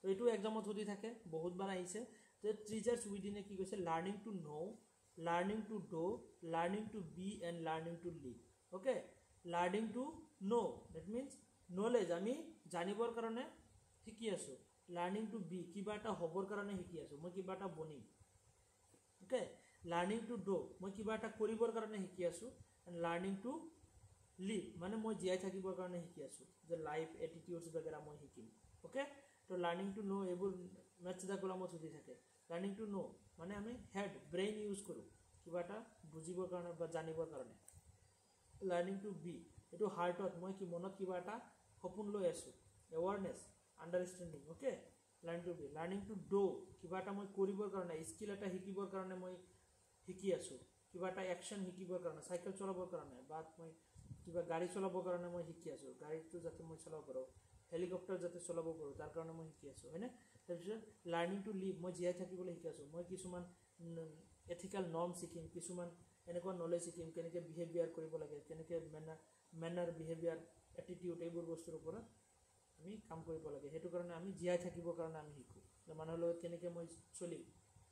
তো এইটো এক্সামত সুধি থাকে, বহুতবাৰ আহিছে। যে ট্ৰিজাৰ্ছ উইদিনে কি কৈছে, learning to know', learning to do, learning to be and learning to live. Okay, learning to know', that means knowledge, আমি জানিবৰ কাৰণে শিকি আছোঁ। লাৰ্ণিং টু বি, কিবা এটা হ'বৰ কাৰণে শিকি আছোঁ, মই কিবা এটা বনিম। অ'কে, লাৰ্ণিং টু ডো, মই কিবা এটা কৰিবৰ কাৰণে শিকি আছোঁ। এণ্ড লাৰ্ণিং টু লিভ, মানে মই জীয়াই থাকিবৰ কাৰণে শিকি আছোঁ, যে লাইফ এটিটিউডছ বেগেৰা মই শিকিম। অ'কে, তো লাৰ্ণিং টু ন' এইবোৰ মেথছ দা কলামত সুধি থাকে। লাৰ্ণিং টু ন' মানে আমি হেড, ব্ৰেইন ইউজ কৰোঁ কিবা এটা বুজিবৰ কাৰণে বা জানিবৰ কাৰণে। লাৰ্ণিং টু বি, এইটো হাৰ্টত, মই কি মনত কিবা এটা সপোন লৈ আছোঁ, awareness, understanding. Okay, learning to be. Learning to do, কিবা এটা মই কৰিবৰ কাৰণে, স্কিল এটা শিকিবৰ কাৰণে মই শিকি আছোঁ, কিবা এটা একশ্যন শিকিবৰ কাৰণে, চাইকেল চলাবৰ কাৰণে, বা মই কিবা গাড়ী চলাবৰ কাৰণে মই শিকি আছোঁ, গাড়ীটো যাতে মই চলাব পাৰোঁ, হেলিকপ্টাৰ যাতে চলাব পাৰোঁ তাৰ কাৰণে মই শিকি আছোঁ, হয়নে? তাৰপিছত লাৰ্ণিং টু লিভ, মই জীয়াই থাকিবলৈ শিকি আছোঁ, মই কিছুমান এথিকেল নৰ্ম শিকিম, কিছুমান এনেকুৱা নলেজ শিকিম, কেনেকৈ বিহেভিয়াৰ কৰিব লাগে, কেনেকৈ মেনাৰ, বিহেভিয়াৰ, এটিটিউড, এইবোৰ বস্তুৰ ওপৰত আমি কাম কৰিব লাগে। সেইটো কাৰণে আমি জীয়াই থাকিবৰ কাৰণে আমি শিকোঁ, যে মানুহৰ লগত কেনেকৈ মই চলিম,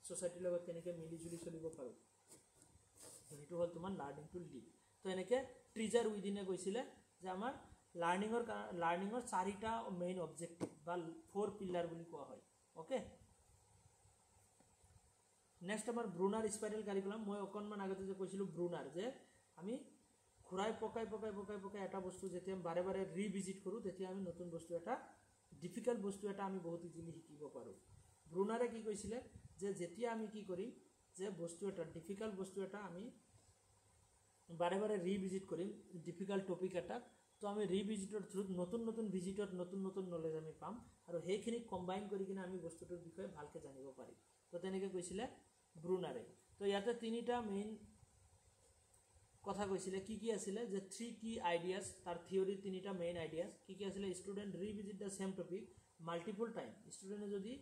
ছ'চাইটিৰ লগত কেনেকৈ মিলিজুলি চলিব পাৰোঁ। সেইটো হ'ল তোমাৰ লাৰ্ণিং টু লিভ। তো এনেকৈ ট্ৰিজাৰ উইদিনে কৈছিলে যে আমাৰ লাৰ্ণিঙৰ 4টা মেইন অবজেক্টিভ বা 4 পিলাৰ বুলি কোৱা হয়। অ'কে, নেক্সট আমাৰ ব্ৰুনাৰ স্পাইৰেল কাৰিকুলাম। মই অকণমান আগতে যে কৈছিলোঁ ব্ৰুনাৰ, যে আমি ঘূৰাই পকাই এটা বস্তু যেতিয়া বাৰে বাৰে ৰিভিজিট কৰোঁ, তেতিয়া আমি নতুন বস্তু এটা, ডিফিকাল্ট বস্তু এটা আমি বহুত ইজিলি শিকিব পাৰোঁ। ব্ৰুনাৰে কি কৈছিলে, যে যেতিয়া আমি কি কৰিম, যে বস্তু এটা, ডিফিকাল্ট বস্তু এটা আমি বাৰে বাৰে ৰিভিজিট কৰিম, ডিফিকাল্ট টপিক এটাক, তো আমি ৰিভিজিটৰ থ্ৰুত নতুন ভিজিটত নতুন নলেজ আমি পাম, আৰু সেইখিনিক কম্বাইন কৰি কিনে আমি বস্তুটোৰ বিষয়ে ভালকৈ জানিব পাৰিম। তো তেনেকৈ কৈছিলে ব্ৰুনাৰে। তো ইয়াতে 3টা মেইন কথা কৈছিলে, কি আছিলে, যে 3 কি আইডিয়াছ, তাৰ থিয়ৰিৰ 3টা মেইন আইডিয়াছ কি আছিলে। Student revisit the same topic multiple time, ষ্টুডেণ্টে যদি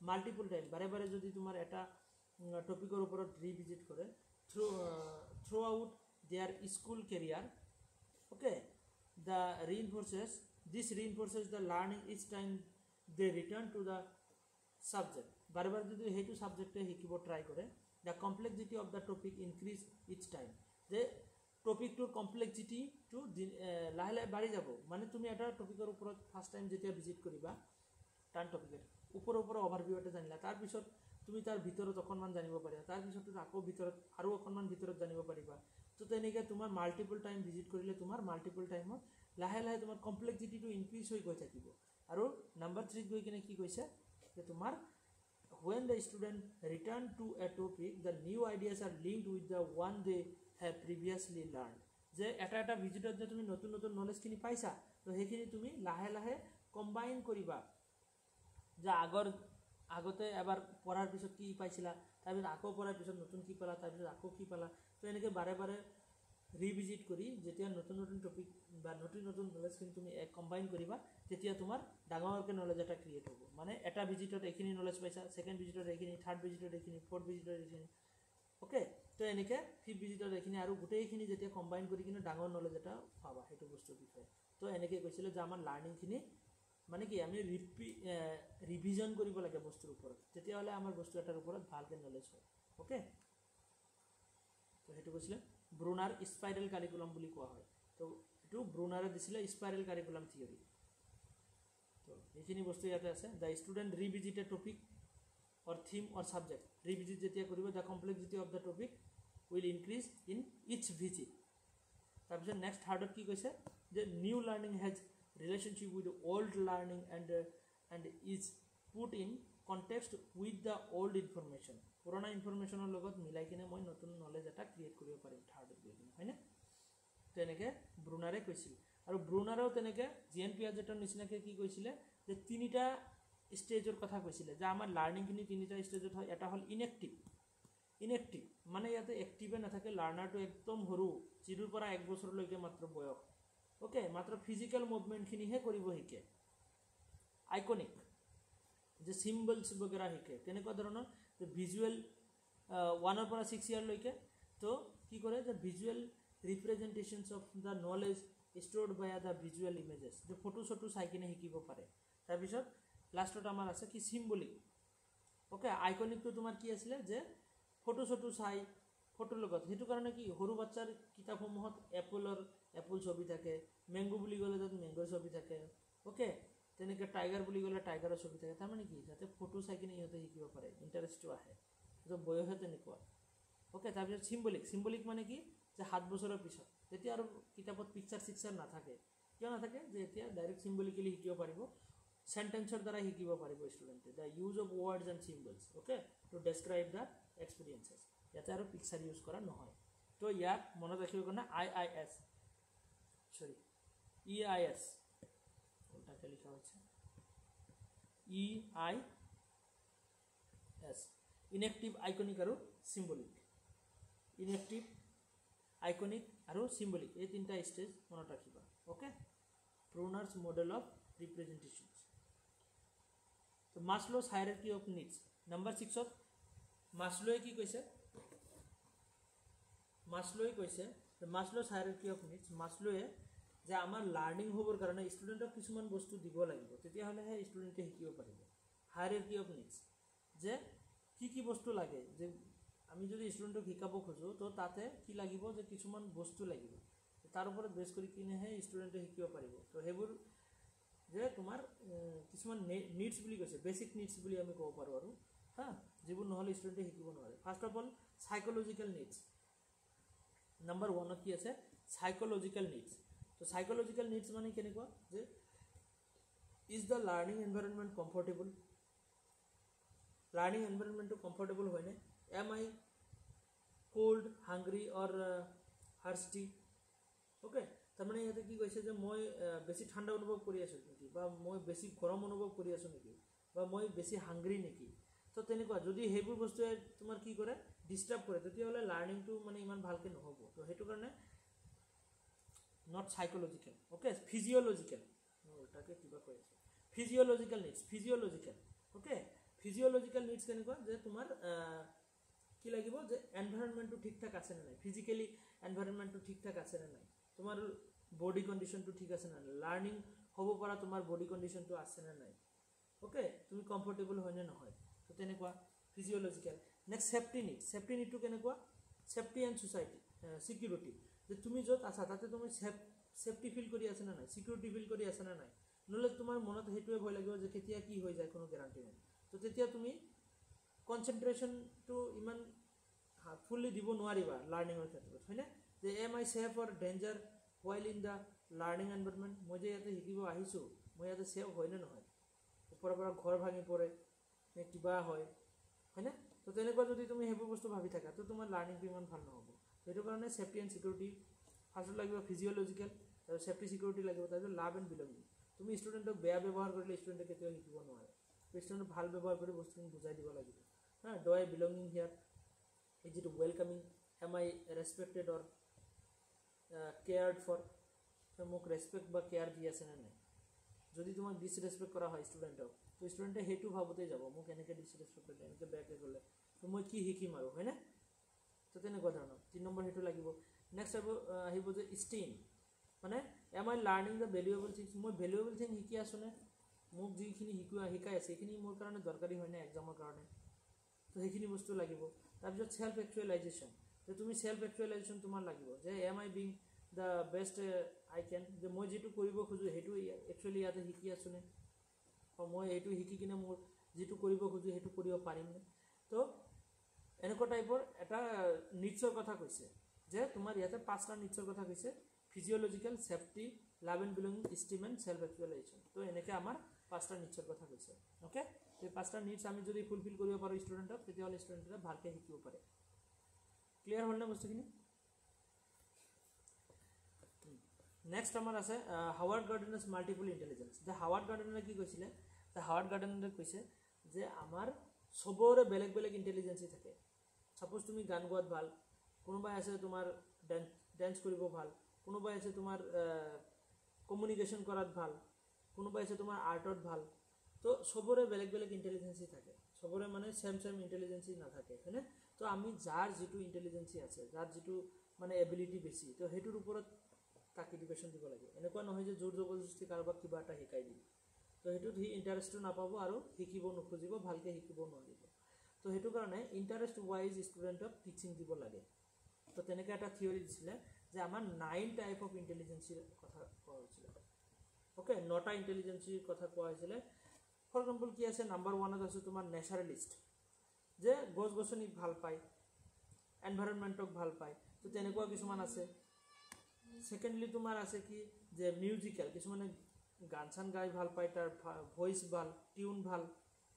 মাল্টিপল টাইম বাৰে বাৰে যদি তোমাৰ এটা টপিকৰ ওপৰত ৰিভিজিট কৰে throughout their school career, okay, this reinforces the learning each time they return to the subject. বাৰে বাৰে যদি সেইটো ছাবজেক্টে শিকিব ট্ৰাই কৰে, the complexity of the topic increase each time, যে টপিকটোৰ কমপ্লেক্সিটিটো লাহে লাহে বাঢ়ি যাব। মানে তুমি এটা টপিকৰ ওপৰত ফাৰ্ষ্ট টাইম যেতিয়া ভিজিট কৰিবা, টান টপিকেট ওপৰৰ অভাৰভিউ এটা জানিলা, তাৰপিছত তুমি তাৰ ভিতৰত অকণমান জানিব পাৰিবা, তাৰপিছত আকৌ ভিতৰত আৰু অকণমান ভিতৰত জানিব পাৰিবা। তো তেনেকৈ তোমাৰ মাল্টিপল টাইম ভিজিট কৰিলে তোমাৰ মাল্টিপল টাইমত লাহে লাহে তোমাৰ কমপ্লেক্সিটিটো ইনক্ৰিজ হৈ গৈ থাকিব। আৰু নাম্বাৰ 3 গৈ কিনে কি কৈছে, যে তোমাৰ when the student return to a topic, the new ideas are linked with the one they have previously learned. যে এটা ভিজিটত যে তুমি নতুন নলেজখিনি পাইছা, তো সেইখিনি তুমি লাহে লাহে কম্বাইন কৰিবা, যে আগতে এবাৰ পঢ়াৰ পিছত কি পাইছিলা, তাৰপিছত আকৌ পঢ়াৰ পিছত নতুন কি পালা, তাৰপিছত আকৌ কি পালা। তো এনেকৈ বাৰে বাৰে ৰিভিজিট কৰি যেতিয়া নতুন টপিক বা নতুন নলেজখিনি তুমি কম্বাইন কৰিবা, তেতিয়া তোমাৰ ডাঙৰকৈ নলেজ এটা ক্ৰিয়েট হ'ব। মানে এটা ভিজিটত এইখিনি নলেজ পাইছা, ছেকেণ্ড ভিজিটত এইখিনি, থাৰ্ড ভিজিটত এইখিনি, ফ'ৰ্থ ভিজিটত এইখিনি, ওকে তো এনেকৈ ফিফ্থ ভিজিটত এইখিনি আৰু গোটেইখিনি যেতিয়া কম্বাইন কৰি কিনে ডাঙৰ নলেজ এটা পাবা সেইটো বস্তুৰ বিষয়ে তো এনেকৈ কৈছিলে যে আমাৰ লাৰ্ণিংখিনি মানে কি আমি ৰিভিজন কৰিব লাগে বস্তুৰ ওপৰত তেতিয়াহ'লে আমাৰ বস্তু এটাৰ ওপৰত ভালকৈ নলেজ হয় ওকে তো সেইটো কৈছিলে ব্ৰুনাৰ স্পাইৰেল কাৰিকুলাম বুলি কোৱা হয় তো এইটো ব্ৰুনাৰে দিছিলে স্পাইৰেল কাৰিকুলাম থিয়ৰী তো এইখিনি বস্তু ইয়াতে আছে the student revisit a topic or theme or subject revisit jetia koribo the complexity of the topic will increase in each visit tar bisor next third ki koise je new learning has relationship with old learning and is put in context with the old information purana information or logot milai kine moi notun knowledge eta create koribo parim third building hoine to eneke brunare koisil aru brunareo teneke gn piaget er nisina ke ki koisile je tinita স্টেজৰ কথা কৈছিলে যে আমাৰ লাৰ্ণিংখিনি তিনিটা ষ্টেজত হয় এটা হ'ল inactive মানে ইয়াতে এক্টিভে নাথাকে লাৰ্ণাৰটো একদম সৰু 0 পৰা 1 বছৰলৈকে মাত্ৰ বয়স ওকে মাত্ৰ ফিজিকেল মুভমেণ্টখিনিহে কৰিব শিকে আইকনিক যে চিম্বলছ বগেৰা শিকে কেনেকুৱা ধৰণৰ যে ভিজুৱেল 1 পৰা 6 ইয়াৰলৈকে তো কি কৰে যে visual representations of the knowledge stored by the visual images যে ফটো চটো চাই কিনে শিকিব পাৰে তাৰপিছত লাষ্টত আমাৰ আছে কি সিম্বলিক ওকে আইকনিকটো তোমাৰ কি আছিলে যে ফটো চটো চাই ফটোৰ লগত হেতু কাৰণে কি সৰু বাচ্চাৰ কিতাপসমূহত এপল ছবি থাকে মেঙ্গো বুলি গলে তাত মেঙ্গোৰ ছবি থাকে ওকে তেনেকৈ টাইগাৰ বুলি গলে টাইগাৰৰ ছবি থাকে তাৰ মানে কি যাতে ফটো চাই কিনে ইহঁতে শিকিব পাৰে ইণ্টাৰেষ্টটো আহে তো বয়সে তেনেকুৱা ওকে তাৰপিছত সিম্বলিক মানে কি যে 7 বছৰৰ পিছত তেতিয়া আৰু কিতাপত পিকচাৰ নাথাকে কিয় নাথাকে যে এতিয়া ডাইৰেক্ট সিম্বলিকলি শিকিব পাৰিব সেন্টেন্সৰ দ্বাৰা শিকিব পাৰিব ষ্টুডেণ্টে the use of words and symbols okay to describe the experiences ইয়াতে আৰু পিকচাৰ ইউজ কৰা নহয় তো ইয়াত মনত ৰাখিব কাৰণে EIS ওটাকে লিখা হয়েছে EIS ইনএক্টিভ আইকনিক আৰু সিম্বলিক ইনএক্টিভ আইকনিক আৰু সিম্বলিক এই তিনটা স্টেজ মনত ৰাখিবা ওকে ব্ৰুনাৰছ মডেল অফ ৰিপ্ৰেজেণ্টেশ্যন তো মাসলো's hierarchy of needs number 6 ত মাসলোৱে কি কৈছে মাসলো's hierarchy of needs মাসলোৱে যে আমাৰ লাৰ্নিং হ'বৰ কাৰণে ষ্টুডেণ্টক কিছুমান বস্তু দিব লাগিব তেতিয়া হলেহে ষ্টুডেণ্টে শিকিব পাৰিব hierarchy of needs যে কি বস্তু লাগে যে আমি যদি ষ্টুডেণ্টক শিকাব খোজো তো তাতে কি লাগিব যে কিছুমান বস্তু লাগিব তাৰ ওপৰত বেছ কৰি কিনেহে ষ্টুডেণ্টে শিকিব পাৰিব তো হেবোৰ যে তোমাৰ কিছুমান নিডছ বুলি কৈছে বেসিক নিডছ বুলি আমি ক'ব পাৰো আৰু হা যিবোৰ নহলে ষ্টুডেণ্টে শিকিব নোৱাৰে first of all psychological needs number 1 ত কি আছে সাইকোলজিক্যাল নিডছ তো সাইকোলজিক্যাল নিডছ মানে কেনেকুৱা যে is the learning environment comfortable learning এনভাইৰনমেন্টটো কমফৰ্টেবল হয়নে am I cold hungry or thirsty okay তাৰমানে ইয়াতে কি কৈছে যে মই বেছি ঠাণ্ডা অনুভৱ কৰি আছো নেকি বা মই বেছি গৰম অনুভৱ কৰি আছো নেকি বা মই বেছি হাংগ্ৰি নেকি তো তেনেকুৱা যদি হেবোৰ বস্তুৱে তোমাৰ কি কৰে ডিস্টাৰ্ব কৰে তেতিয়াহলে লাৰ্নিংটো মানে ইমান ভালকে নহব তো হেতু কাৰণে নট সাইকোলজিক্যাল ওকে ফিজিওলজিক্যাল ওটাকে কিবা কৈ আছে physiological needs okay physiological needs কেনেকুৱা যে তোমাৰ কি লাগিব যে এনভাইৰনমেন্টটো ঠিকঠাক আছে নে নাই ফিজিক্যালি এনভাইৰনমেন্টটো ঠিকঠাক আছে নে নাই তোমার বডি কন্ডিশনটো ঠিক আছে না লার্নিং হব পারা তোমার বডি কন্ডিশনটো আছে না নাই ওকে তুমি কমফৰ্টেবল হয় না নহয় তো তেনেকুৱা ফিজিওলজিক্যাল নেক্সট সেফটি নিডটো কেনেকুৱা সেফটি এন্ড সোসাইটি সিকিউৰিটি যে তুমি যত আছা তাতে তুমি সেফটি ফিল কৰি আছে না নাই সিকিউৰিটি ফিল কৰি আছে না নাই নহলে তোমাৰ মনত হেতুৱে ভয় লাগিব যে কেতিয়া কি হৈ যায় কোনো গ্যাৰান্টি নাই তো তেতিয়া তুমি কনসেন্ট্ৰেশনটো ইমান ফুললি দিব নোৱাৰিবা লাৰ্নিংৰ ক্ষেত্ৰত হয়নে যে am I safe or danger while in the learning environment মই যে ইয়াতে শিকিব আহিছো মই ইয়াতে সেফ হয় না নহয় ওপৰৰ পৰা ঘৰ ভাঙি পৰে নে কিবা হয় হয়নে তো তেনেকুৱা যদি তুমি হেবোৰ বস্তু ভাবি থাকা তো তোমাৰ লাৰ্নিংটো ইমান ভাল নহব সেইটো কাৰণে সেফটি এন্ড সিকিউৰিটি ফাৰ্স্ট লাগিব ফিজিওলজিক্যাল আৰু সেফটি সিকিউৰিটি লাগিব তাৰপিছত লাভ এন্ড বিলংগিং তুমি ষ্টুডেণ্টক বেয়া ব্যৱহাৰ কৰিলে ষ্টুডেণ্টে কেতিয়াও শিকিব নোৱাৰে ষ্টুডেণ্টক ভাল ব্যৱহাৰ কৰি বস্তুখিনি বুজাই দিব লাগিব হা do I belonging here is it welcoming am I respected or cared for মোক রেসপেক্ট বা কেয়ার দি আছে না নাই যদি তোমাক ডিসরেসপেক্ট করা হয় ষ্টুডেণ্টক তো ষ্টুডেণ্টে হেতু ভাবতে যাব মোক এনেকৈ ডিসরেসপেক্ট এনেকৈ বেয়াকৈ গ'লে তো মই কি শিকিম আৰু হয়নে তো তেনেকুৱা ধৰণৰ 3 নম্বৰ হেতু লাগিব নেক্সট আহিব যে ষ্টিম মানে am I learning the valuable things মই ভেলুৱেবল থিং শিকি আছোঁ নে মোক যিখিনি শিকাই আছে সেইখিনি মোৰ কাৰণে দৰকাৰী হয় নে এক্সামৰ কাৰণে তো সেইখিনি বস্তু লাগিব তাৰপিছত সেল্ফ একচুৱেলাইজেশ্যন যে তুমি সেল্ফ একচুৱেলাইজেশ্যন তোমাৰ লাগিব যে am I being the best I can যে মই যিটো কৰিব খোজোঁ সেইটো একচুৱেলি ইয়াতে শিকি আছোঁ নে মই এইটো শিকি কিনে মোৰ যিটো কৰিব খোজোঁ সেইটো কৰিব পাৰিমনে তো এনেকুৱা টাইপৰ এটা নিডছৰ কথা কৈছে যে তোমাৰ ইয়াতে 5টা নিডছৰ কথা কৈছে physiological safety love and belonging esteem and self actualization তো এনেকৈ আমাৰ 5টা নিডছৰ কথা কৈছে অ'কে এই 5টা নিডছ আমি যদি ফুলফিল কৰিব পাৰোঁ ষ্টুডেণ্টক তেতিয়াহ'লে ষ্টুডেণ্টে ভালকৈ শিকিব পাৰে ক্লিয়াৰ হ'ল নে বস্তুখিনি নেক্সট আমাৰ আছে হাৱাৰ্ড গাৰ্ডেনাৰ্ছ মাল্টিপল ইণ্টেলিজেঞ্চ যে হাৱাৰ্ড গাৰ্ডেনাৰে কি কৈছিলে যে হাৱাৰ্ড গাৰ্ডেনাৰে কৈছে যে আমাৰ চবৰে বেলেগ বেলেগ ইণ্টেলিজেঞ্চি থাকে সাপোজ তুমি গান গোৱাত ভাল কোনোবাই আছে তোমাৰ ডেন্স কৰিব ভাল কোনোবাই আছে তোমাৰ কমিউনিকেশ্যন কৰাত ভাল কোনোবাই আছে তোমাৰ আৰ্টত ভাল তো চবৰে বেলেগ বেলেগ ইণ্টেলিজেঞ্চি থাকে চবৰে মানে চেম ইণ্টেলিজেঞ্চি নাথাকে হয়নে তো আমি যাৰ যিটো ইণ্টেলিজেঞ্চি আছে যাৰ যিটো মানে এবিলিটি বেছি তো সেইটোৰ ওপৰত তাক এডুকেশ্যন দিব লাগে এনেকুৱা নহয় যে জোৰ জবৰদস্তি কাৰোবাক কিবা এটা শিকাই দিম তো সেইটোত সি ইণ্টাৰেষ্টটো নাপাব আৰু শিকিব নোখোজিব ভালকৈ শিকিব নোৱাৰিব তো সেইটো কাৰণে ইণ্টাৰেষ্ট ৱাইজ ষ্টুডেণ্টক টিচিং দিব লাগে তো তেনেকৈ এটা থিয়ৰি দিছিলে যে আমাৰ 9 টাইপ অফ ইণ্টেলিজেঞ্চিৰ কথা কোৱা হৈছিলে অ'কে 9টা ইণ্টেলিজেঞ্চিৰ কথা কোৱা হৈছিলে ফৰ এক্সাম্পল কি আছে নাম্বাৰ 1ত আছে তোমাৰ নেচাৰেলিষ্ট যে গছ গছনিক ভাল পায় এনভাইৰনমেণ্টক ভাল পায় তো তেনেকুৱা কিছুমান আছে সেকেন্ডলি তোমাৰ আছে কি যে মিউজিকেল কিছুমানে গান চান গাই ভাল পায় তাৰ ভইচ ভাল টিউন ভাল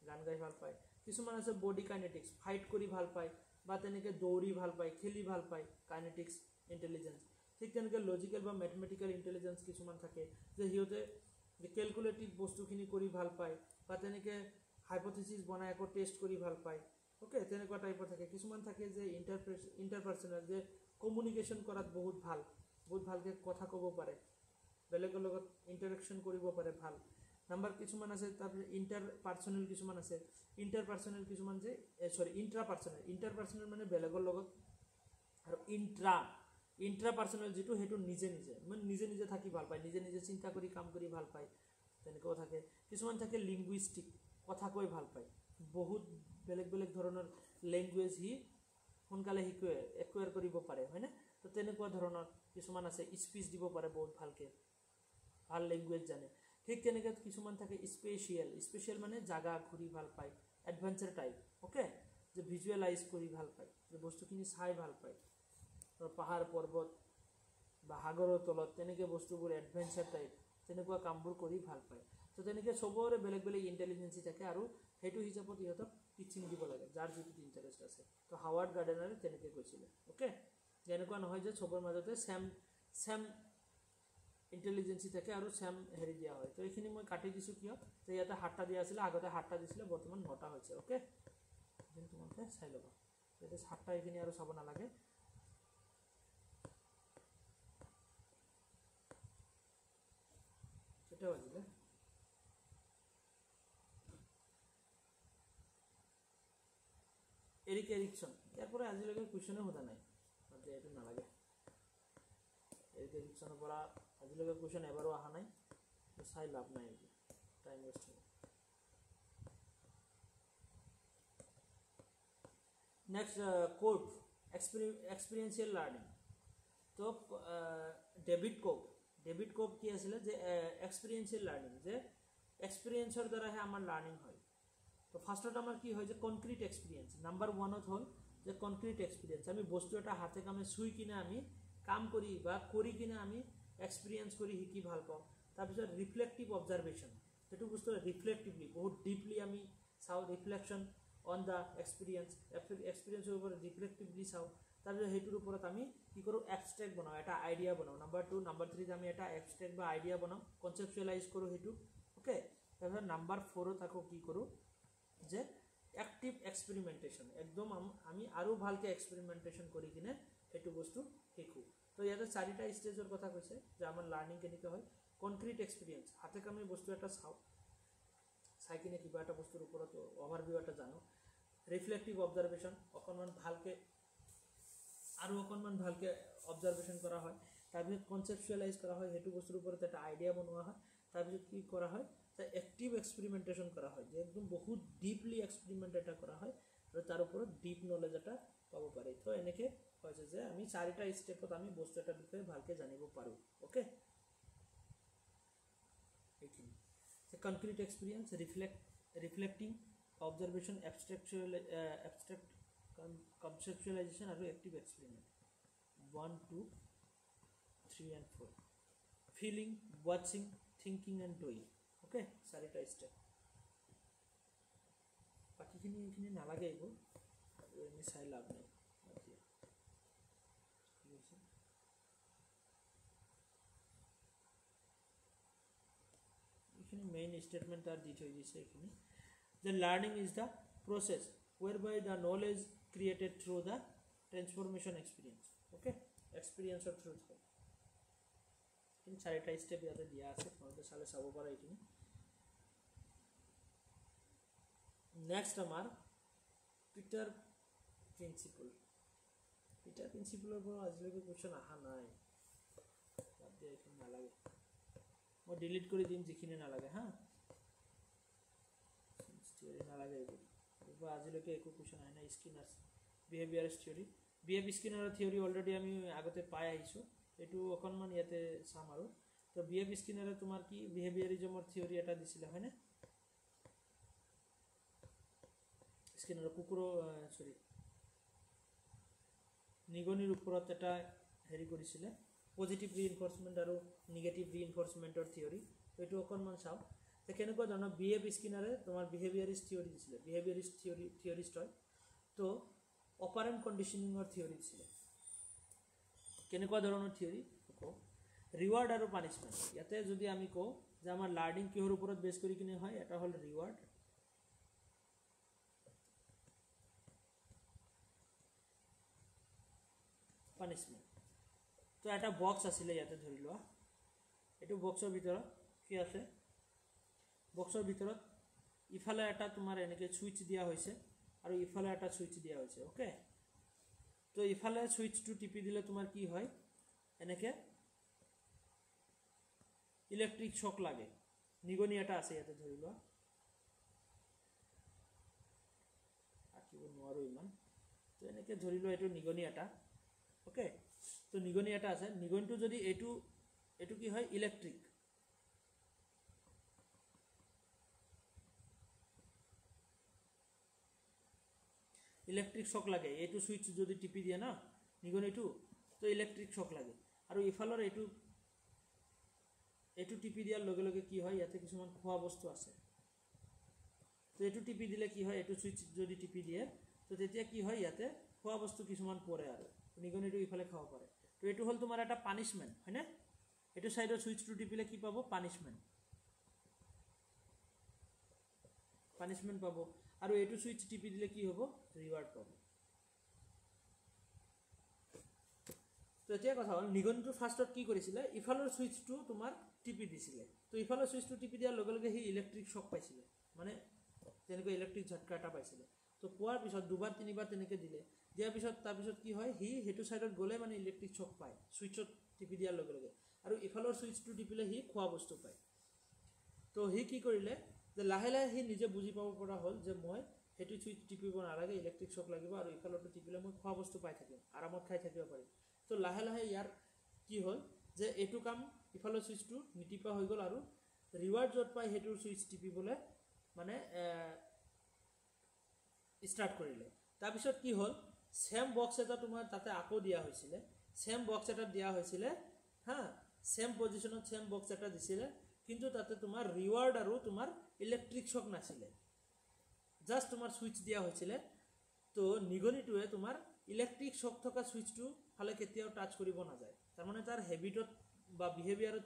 গান গাই ভাল পায় কিছুমান আছে বডি কাইনেটিক্স ফাইট কৰি ভাল পায় বা তেনেকৈ দৌৰি ভাল পায় খেলি ভাল পায় কাইনেটিক্স ইণ্টেলিজেঞ্চ ঠিক তেনেকৈ লজিকেল বা মেথমেটিকেল ইণ্টেলিজেঞ্চ কিছুমান থাকে যে সিহঁতে কেলকুলেটিভ বস্তুখিনি কৰি ভাল পায় বা তেনেকৈ হাইপথেচিছ বনাই আকৌ টেষ্ট কৰি ভাল পায় অ'কে তেনেকুৱা টাইপৰ থাকে কিছুমান থাকে যে ইণ্টাৰপাৰ্চনেল যে কমিউনিকেশ্যন কৰাত বহুত ভালকৈ কথা ক'ব পাৰে বেলেগৰ লগত ইণ্টাৰেকশ্যন কৰিব পাৰে ভাল নাম্বাৰ কিছুমান আছে তাৰপিছত ইণ্টাৰপাৰ্চনেল কিছুমান আছে ইণ্টাৰপাৰ্চনেল কিছুমান যে ইণ্টাৰপাৰ্চনেল মানে বেলেগৰ লগত আৰু ইণ্ট্ৰাপাৰ্চনেল যিটো সেইটো মানে নিজে থাকি ভাল পায় নিজে চিন্তা কৰি কাম কৰি ভাল পায় তেনেকুৱাও থাকে কিছুমান থাকে লিংগুইষ্টিক কথা কৈ ভাল পায় বহুত বেলেগ ধৰণৰ লেংগুৱেজ সি সোনকালে একুৱাৰ কৰিব পাৰে হয়নে তো তেনেকুৱা ধৰণৰ কিছুমান আছে স্পীচ দিব পাৰে বহুত ভালকৈ ভাল লেংগুৱেজ জানে ঠিক তেনেকৈ কিছুমান থাকে স্পেচিয়েল মানে জাগা ঘূৰি ভাল পায় এডভেঞ্চাৰ টাইপ অ'কে যে ভিজুৱেলাইজ কৰি ভাল পায় যে বস্তুখিনি চাই ভাল পায় পাহাৰ পৰ্বত বা সাগৰৰ তলত তেনেকৈ বস্তুবোৰ এডভেঞ্চাৰ টাইপ তেনেকুৱা কামবোৰ কৰি ভাল পায় তো তেনেকৈ চবৰে বেলেগ ইণ্টেলিজেঞ্চি থাকে আৰু সেইটো হিচাপত ইহঁতক টিচিং দিব লাগে যাৰ যিটো ইণ্টাৰেষ্ট আছে তো হাৱাৰ্ড গাৰ্ডেনাৰে তেনেকৈ কৈছিলে অ'কে এনেকুৱা নহয় যে চবৰ মাজতে চেম ইণ্টেলিজেঞ্চি থাকে আৰু চেম হেৰি দিয়া হয় তো এইখিনি মই কাটি দিছোঁ কিয় যে ইয়াতে 7টা দিয়া আছিলে আগতে 7টা দিছিলে বৰ্তমান 9টা হৈছে অ'কে এইখিনি তোমালোকে চাই ল'বা ইয়াতে 7টা এইখিনি আৰু চাব নালাগে কেইটা বাজিলে এৰিকচন ইয়াৰ পৰা আজিলৈকে কুৱেশ্যনে সোধা নাই এইটো নালাগে এৰিকচনৰ পৰা আজিলৈকে কুৱেশ্যন এবাৰো অহা নাই চাই লাভ নাই টাইম ৱেষ্ট হ'ব নেক্সট কোড এক্সপিৰিয়েঞ্চিয়েল লাৰ্নিং তো ডেভিড কোপ কি আছিলে যে এক্সপিৰিয়েঞ্চিয়েল লাৰ্নিং যে এক্সপিৰিয়েঞ্চৰ দ্বাৰাহে আমাৰ লাৰ্নিং হয় তো ফাৰ্ষ্টত আমাৰ কি হয় যে কনক্ৰিট এক্সপিৰিয়েঞ্চ নাম্বাৰ 1ত হ'ল যে কনক্ৰিট এক্সপিৰিয়েঞ্চ আমি বস্তু এটা হাতে কামে চুই কিনে আমি কাম কৰি বা কৰি কিনে আমি এক্সপিৰিয়েঞ্চ কৰি শিকি ভাল পাওঁ তাৰপিছত ৰিফ্লেক্টিভ অবজাৰভেশ্যন সেইটো বস্তু ৰিফ্লেক্টিভলি বহুত ডিপলি আমি চাওঁ ৰিফ্লেকশ্যন অন দ্য এক্সপিৰিয়েঞ্চৰ ওপৰত ৰিফ্লেক্টিভলি চাওঁ তাৰপিছত সেইটোৰ ওপৰত আমি কি কৰোঁ এবষ্ট্ৰেক্ট বনাওঁ এটা আইডিয়া বনাওঁ নাম্বাৰ 2 নাম্বাৰ 3 আমি এটা এবষ্ট্ৰেক্ট বা আইডিয়া বনাওঁ কনচেপচুৱেলাইজ কৰোঁ সেইটো অ'কে তাৰপিছত নাম্বাৰ 4ত আকৌ কি কৰোঁ যে এক্টিভ এক্সপেৰিমেণ্টেশ্যন একদম আমি আৰু ভালকৈ এক্সপেৰিমেণ্টেশ্যন কৰি কিনে সেইটো বস্তু শিকোঁ তো ইয়াতে 4টা ষ্টেজৰ কথা কৈছে যে আমাৰ লাৰ্নিং কেনেকৈ হয় কনক্ৰিট এক্সপিৰিয়েঞ্চ হাতে কামে বস্তু এটা চাই কিনে কিবা এটা বস্তুৰ ওপৰত অভাৰভিউ এটা জানো ৰিফ্লেক্টিভ অবজাৰভেশ্যন অকণমান ভালকৈ আৰু অকণমান ভালকৈ অবজাৰভেশ্যন কৰা হয়, তাৰপিছত কনচেপচুৱেলাইজ কৰা হয়, সেইটো বস্তুৰ ওপৰত এটা আইডিয়া বনোৱা হয়, তাৰপিছত কি কৰা হয় যে এক্টিভ এক্সপেৰিমেণ্টেশ্যন কৰা হয়, যে একদম বহুত ডিপলি এক্সপেৰিমেণ্ট এটা কৰা হয় আৰু তাৰ ওপৰত ডিপ নলেজ এটা পাব পাৰি। তো এনেকৈ হৈছে যে আমি 4টা ষ্টেপত আমি বস্তু এটাৰ বিষয়ে ভালকৈ জানিব পাৰোঁ। অ'কে, এইখিনি concrete experience, reflecting, observation, abstract conceptualization আৰু এক্টিভ এক্সপেৰিমেণ্ট 1, 2, 3 and 4, ফিলিং, ৱাচিং, থিংকিং এণ্ড ডুইং। অ'কে, 4টা ষ্টেপ। বাকীখিনি এইখিনি নালাগে, এইবোৰ এনেই চাই লাভ নাই। এইখিনি মেইন ষ্টেটমেণ্ট তাৰ দি থৈ দিছে এইখিনি, যে learning is the process whereby the knowledge created through the transformation experience. Okay, এক্সপিৰিয়েঞ্চৰ থ্ৰুত হয়। এইখিনি 4টা ষ্টেপ ইয়াতে দিয়া আছে, তোমালোকে চালে চাব পাৰা এইখিনি। নেক্সট আমাৰ পিটাৰ প্ৰিন্সিপল। পিটাৰ প্ৰিন্সিপলৰ পৰা আজিলৈকে কুৱেশ্যন অহা নাই, বাদ দিয়া, এইখিনি নালাগে, মই ডিলিট কৰি দিম যিখিনি নালাগে। হা, থিয়ৰী নালাগে, এইবোৰ আজিলৈকে একো কুৱেশ্যন আহে নাই। স্কিনাৰ বিহেভিয়াৰিষ্ট থিয়ৰী, স্কিনাৰৰ থিয়ৰী অলৰেডি আমি আগতে পাই আহিছোঁ, এইটো অকণমান ইয়াতে চাম আৰু। তো স্কিনাৰে তোমাৰ কি বিহেভিয়াৰিজমৰ থিয়ৰী এটা দিছিলে, হয়নে? স্কিনাৰৰ নিগনিৰ ওপৰত এটা হেৰি কৰিছিলে, পজিটিভ ৰিইনফৰ্চমেণ্ট আৰু নিগেটিভ ৰিইনফৰ্চমেণ্টৰ থিয়ৰী। এইটো অকণমান চাওঁ যে কেনেকুৱা ধৰণৰ স্কিনাৰে তোমাৰ বিহেভিয়াৰিষ্ট থিয়ৰী দিছিলে। থিয়ৰিষ্ট হয়, তো অপাৰেণ্ট কণ্ডিশ্যনিঙৰ থিয়ৰী দিছিলে। কেনেকুৱা ধৰণৰ থিয়ৰী কওঁ, ৰিৱাৰ্ড আৰু পানিছমেণ্ট। ইয়াতে যদি আমি কওঁ যে আমাৰ লাৰ্ণিং কিহৰ ওপৰত বেছ কৰি কিনে হয়, এটা হ'ল ৰিৱাৰ্ড, পানিছমেণ্ট। তো এটা বক্স আছিলে ইয়াতে, ধৰি লোৱা এইটো বক্সৰ ভিতৰত কি আছে, বক্সৰ ভিতৰত ইফালে এটা তোমাৰ এনেকৈ ছুইচ দিয়া হৈছে আৰু ইফালে এটা ছুইচ দিয়া হৈছে। অ'কে, তো ইফালে ছুইচটো টিপি দিলে তোমাৰ কি হয়, এনেকৈ ইলেক্ট্ৰিক শ্বক লাগে। নিগনি এটা আছে ইয়াতে, ধৰি লোৱা, আঁকিব নোৱাৰোঁ ইমান, তো এনেকৈ ধৰি লোৱা এইটো নিগনি এটা। অ'কে, তো নিগনি এটা আছে, নিগনিটো যদি এইটো কি হয়, ইলেক্ট্ৰিক শ্বক লাগে। এইটো ছুইচ যদি টিপি দিয়ে না নিগনিটো, তো ইলেক্ট্ৰিক শ্বক লাগে। আৰু ইফালৰ এইটো টিপি দিয়াৰ লগে লগে কি হয়, ইয়াতে কিছুমান খোৱা বস্তু আছে, তো এইটো টিপি দিলে কি হয়, এইটো ছুইচ যদি টিপি দিয়ে, তো তেতিয়া কি হয়, ইয়াতে খোৱা বস্তু কিছুমান পৰে আৰু নিগনিটো ইফালে খাব পাৰে। তো এইটো হ'ল তোমাৰ এটা পানিছমেণ্ট, হয়নে? এইটো ছাইডৰ ছুইচটো টিপিলে কি পাব, পানিছমেণ্ট পাব। আৰু এইটো ছুইচ টিপি দিলে কি হ'ব, ৰিৱাৰ্ড পাব। তো এতিয়া কথা হ'ল, নিগনিটো ফাৰ্ষ্টত কি কৰিছিলে, ইফালৰ ছুইচটো তোমাৰ টিপি দিছিলে। তো ইফালৰ ছুইচটো টিপি দিয়াৰ লগে লগে সি ইলেক্ট্ৰিক শ্বক পাইছিলে, মানে তেনেকৈ ইলেক্ট্ৰিক ঝটকা এটা পাইছিলে। তো পোৱাৰ পিছত 2বাৰ 3বাৰ তেনেকৈ দিয়াৰ পিছত তাৰপিছত কি হয়, সি সেইটো ছাইডত গ'লে মানে ইলেক্ট্ৰিক শ্বক পায় ছুইচত টিপি দিয়াৰ লগে লগে, আৰু ইফালৰ ছুইচটো টিপিলে সি খোৱা বস্তু পায়। তো সি কি কৰিলে, যে লাহে লাহে সি নিজে বুজি পাব পৰা হ'ল যে মই সেইটো ছুইচ টিপিব নালাগে, ইলেক্ট্ৰিক শ্বক লাগিব, আৰু ইফালৰটো টিপিলে মই খোৱা বস্তু পাই থাকিম, আৰামত খাই থাকিব পাৰিম। তো লাহে লাহে ইয়াৰ কি হ'ল, যে এইটো কাম ইফালৰ ছুইচটো নিটিপা হৈ গ'ল, আৰু ৰিৱাৰ্ড য'ত পায় সেইটোৰ ছুইচ টিপিবলৈ মানে ষ্টাৰ্ট কৰিলে। তাৰপিছত কি হ'ল, ছেম বক্স এটা তোমাৰ তাতে আকৌ দিয়া হৈছিলে, হা, ছেম পজিশ্যনত ছেম বক্স এটা দিছিলে, কিন্তু তাতে তোমাৰ ৰিৱাৰ্ড আৰু তোমাৰ ইলেক্ট্ৰিক শ্বক নাছিলে, জাষ্ট তোমাৰ ছুইচ দিয়া হৈছিলে। তো নিগনিটোৱে তোমাৰ ইলেক্ট্ৰিক শ্বক থকা ছুইচটো ফালে কেতিয়াও টাচ কৰিব নাযায়। তাৰমানে তাৰ হেবিটত বা বিহেভিয়াৰত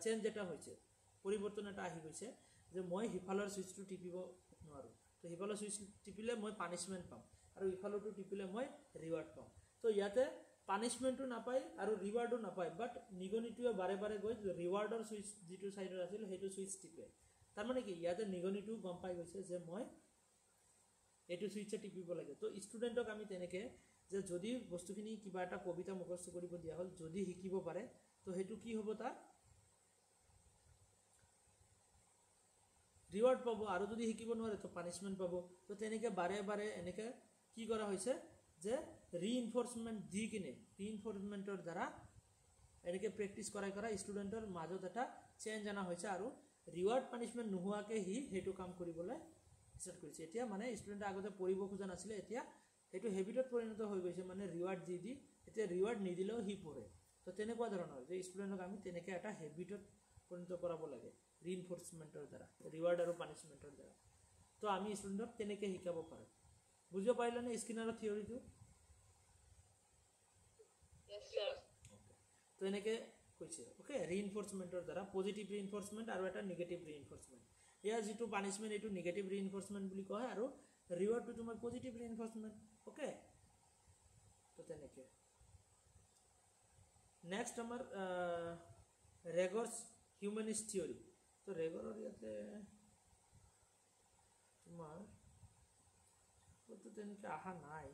চেঞ্জ এটা হৈছে, পৰিৱৰ্তন এটা আহি গৈছে, যে মই সিফালৰ ছুইচটো টিপিব নোৱাৰোঁ। তো সিফালৰ ছুইচ টিপিলে মই পানিছমেণ্ট পাম, আৰু ইফালৰটো টিপিলে মই ৰিৱাৰ্ড পাম। তো ইয়াতে পানিছমেণ্টটো নাপায় আৰু ৰিৱাৰ্ডো নাপায়, বাট নিগনিটোৱে বাৰে বাৰে গৈ ৰিৱাৰ্ডৰ ছুইচ যিটো ছাইডত আছিল সেইটো ছুইচ টিপে। তাৰমানে কি, ইয়াতে নিগনিটো গম পাই গৈছে যে মই এইটো ছুইচে টিপিব লাগে। তো ষ্টুডেণ্টক আমি তেনেকৈ যে যদি বস্তুখিনি কিবা এটা কবিতা মুখস্থ কৰিব দিয়া হ'ল যদি শিকিব পাৰে তো সেইটো কি হ'ব তাৰ ৰিওয়াৰ্ড পাবো আৰ যদি শিকিব নোৱাৰে তো পানিশমেন্ট পাবো তো তেনেকৈ বাৰে বাৰে এনেকৈ কি কৰা হৈছে যে ৰিইনফোৰ্সমেন্ট দি কিনে ৰিইনফোৰ্সমেন্টৰ দ্বাৰা এনেকৈ প্ৰেক্টিছ কৰাই ষ্টুডেণ্টৰ মাজত এটা চেঞ্জ আনা হৈছে আৰু ৰিওয়াৰ্ড পানিশমেন্ট নোহোৱাকৈ সেইটো কাম কৰিবলৈ ষ্টাৰ্ট কৰিছে এতিয়া মানে ষ্টুডেণ্টে আগতে পঢ়িব খোজা নাছিলে এতিয়া সেইটো হেবিটত পৰিণত হৈ গৈছে মানে ৰিওয়াৰ্ড দি এতিয়া ৰিওয়াৰ্ড নিদিলেও পঢ়ে তো তেনেকুৱা ধৰণৰ যে ষ্টুডেণ্টক আমি তেনেকৈ এটা হেবিটত পৰিণত কৰাব লাগে ৰিইনফোৰ্সমেন্টৰ দ্বাৰা ৰিওয়াৰ্ড আৰু পানিশমেন্টৰ দ্বাৰা তো আমি ষ্টুডেণ্টক তেনেকৈ শিকাব পাৰোঁ বুজিব পাৰিলেনে স্কিনাৰৰ থিয়ৰিটো Yes, sir. তো এনেকৈ কৈছে ওকে ৰিইনফোৰ্সমেন্টৰ দ্বাৰা পজিটিভ ৰিইনফোৰ্সমেন্ট আৰু এটা নিগেটিভ ৰিইনফোৰ্সমেন্ট ইয়াৰ যিটো পানিশমেন্ট এইটো নিগেটিভ ৰিইনফোৰ্সমেন্ট বুলি কয় আৰু ৰিওয়াৰ্ডটো তোমাৰ পজিটিভ ৰিইনফোৰ্সমেন্ট ওকে তো তেনেকৈ নেক্সট আমাৰ ৰেগৰ্ছ হিউম্যানিষ্ট থিয়ৰি তো ৰেগৰৰ ইয়াতে তোমাৰ তো তেনেকৈ অহা নাই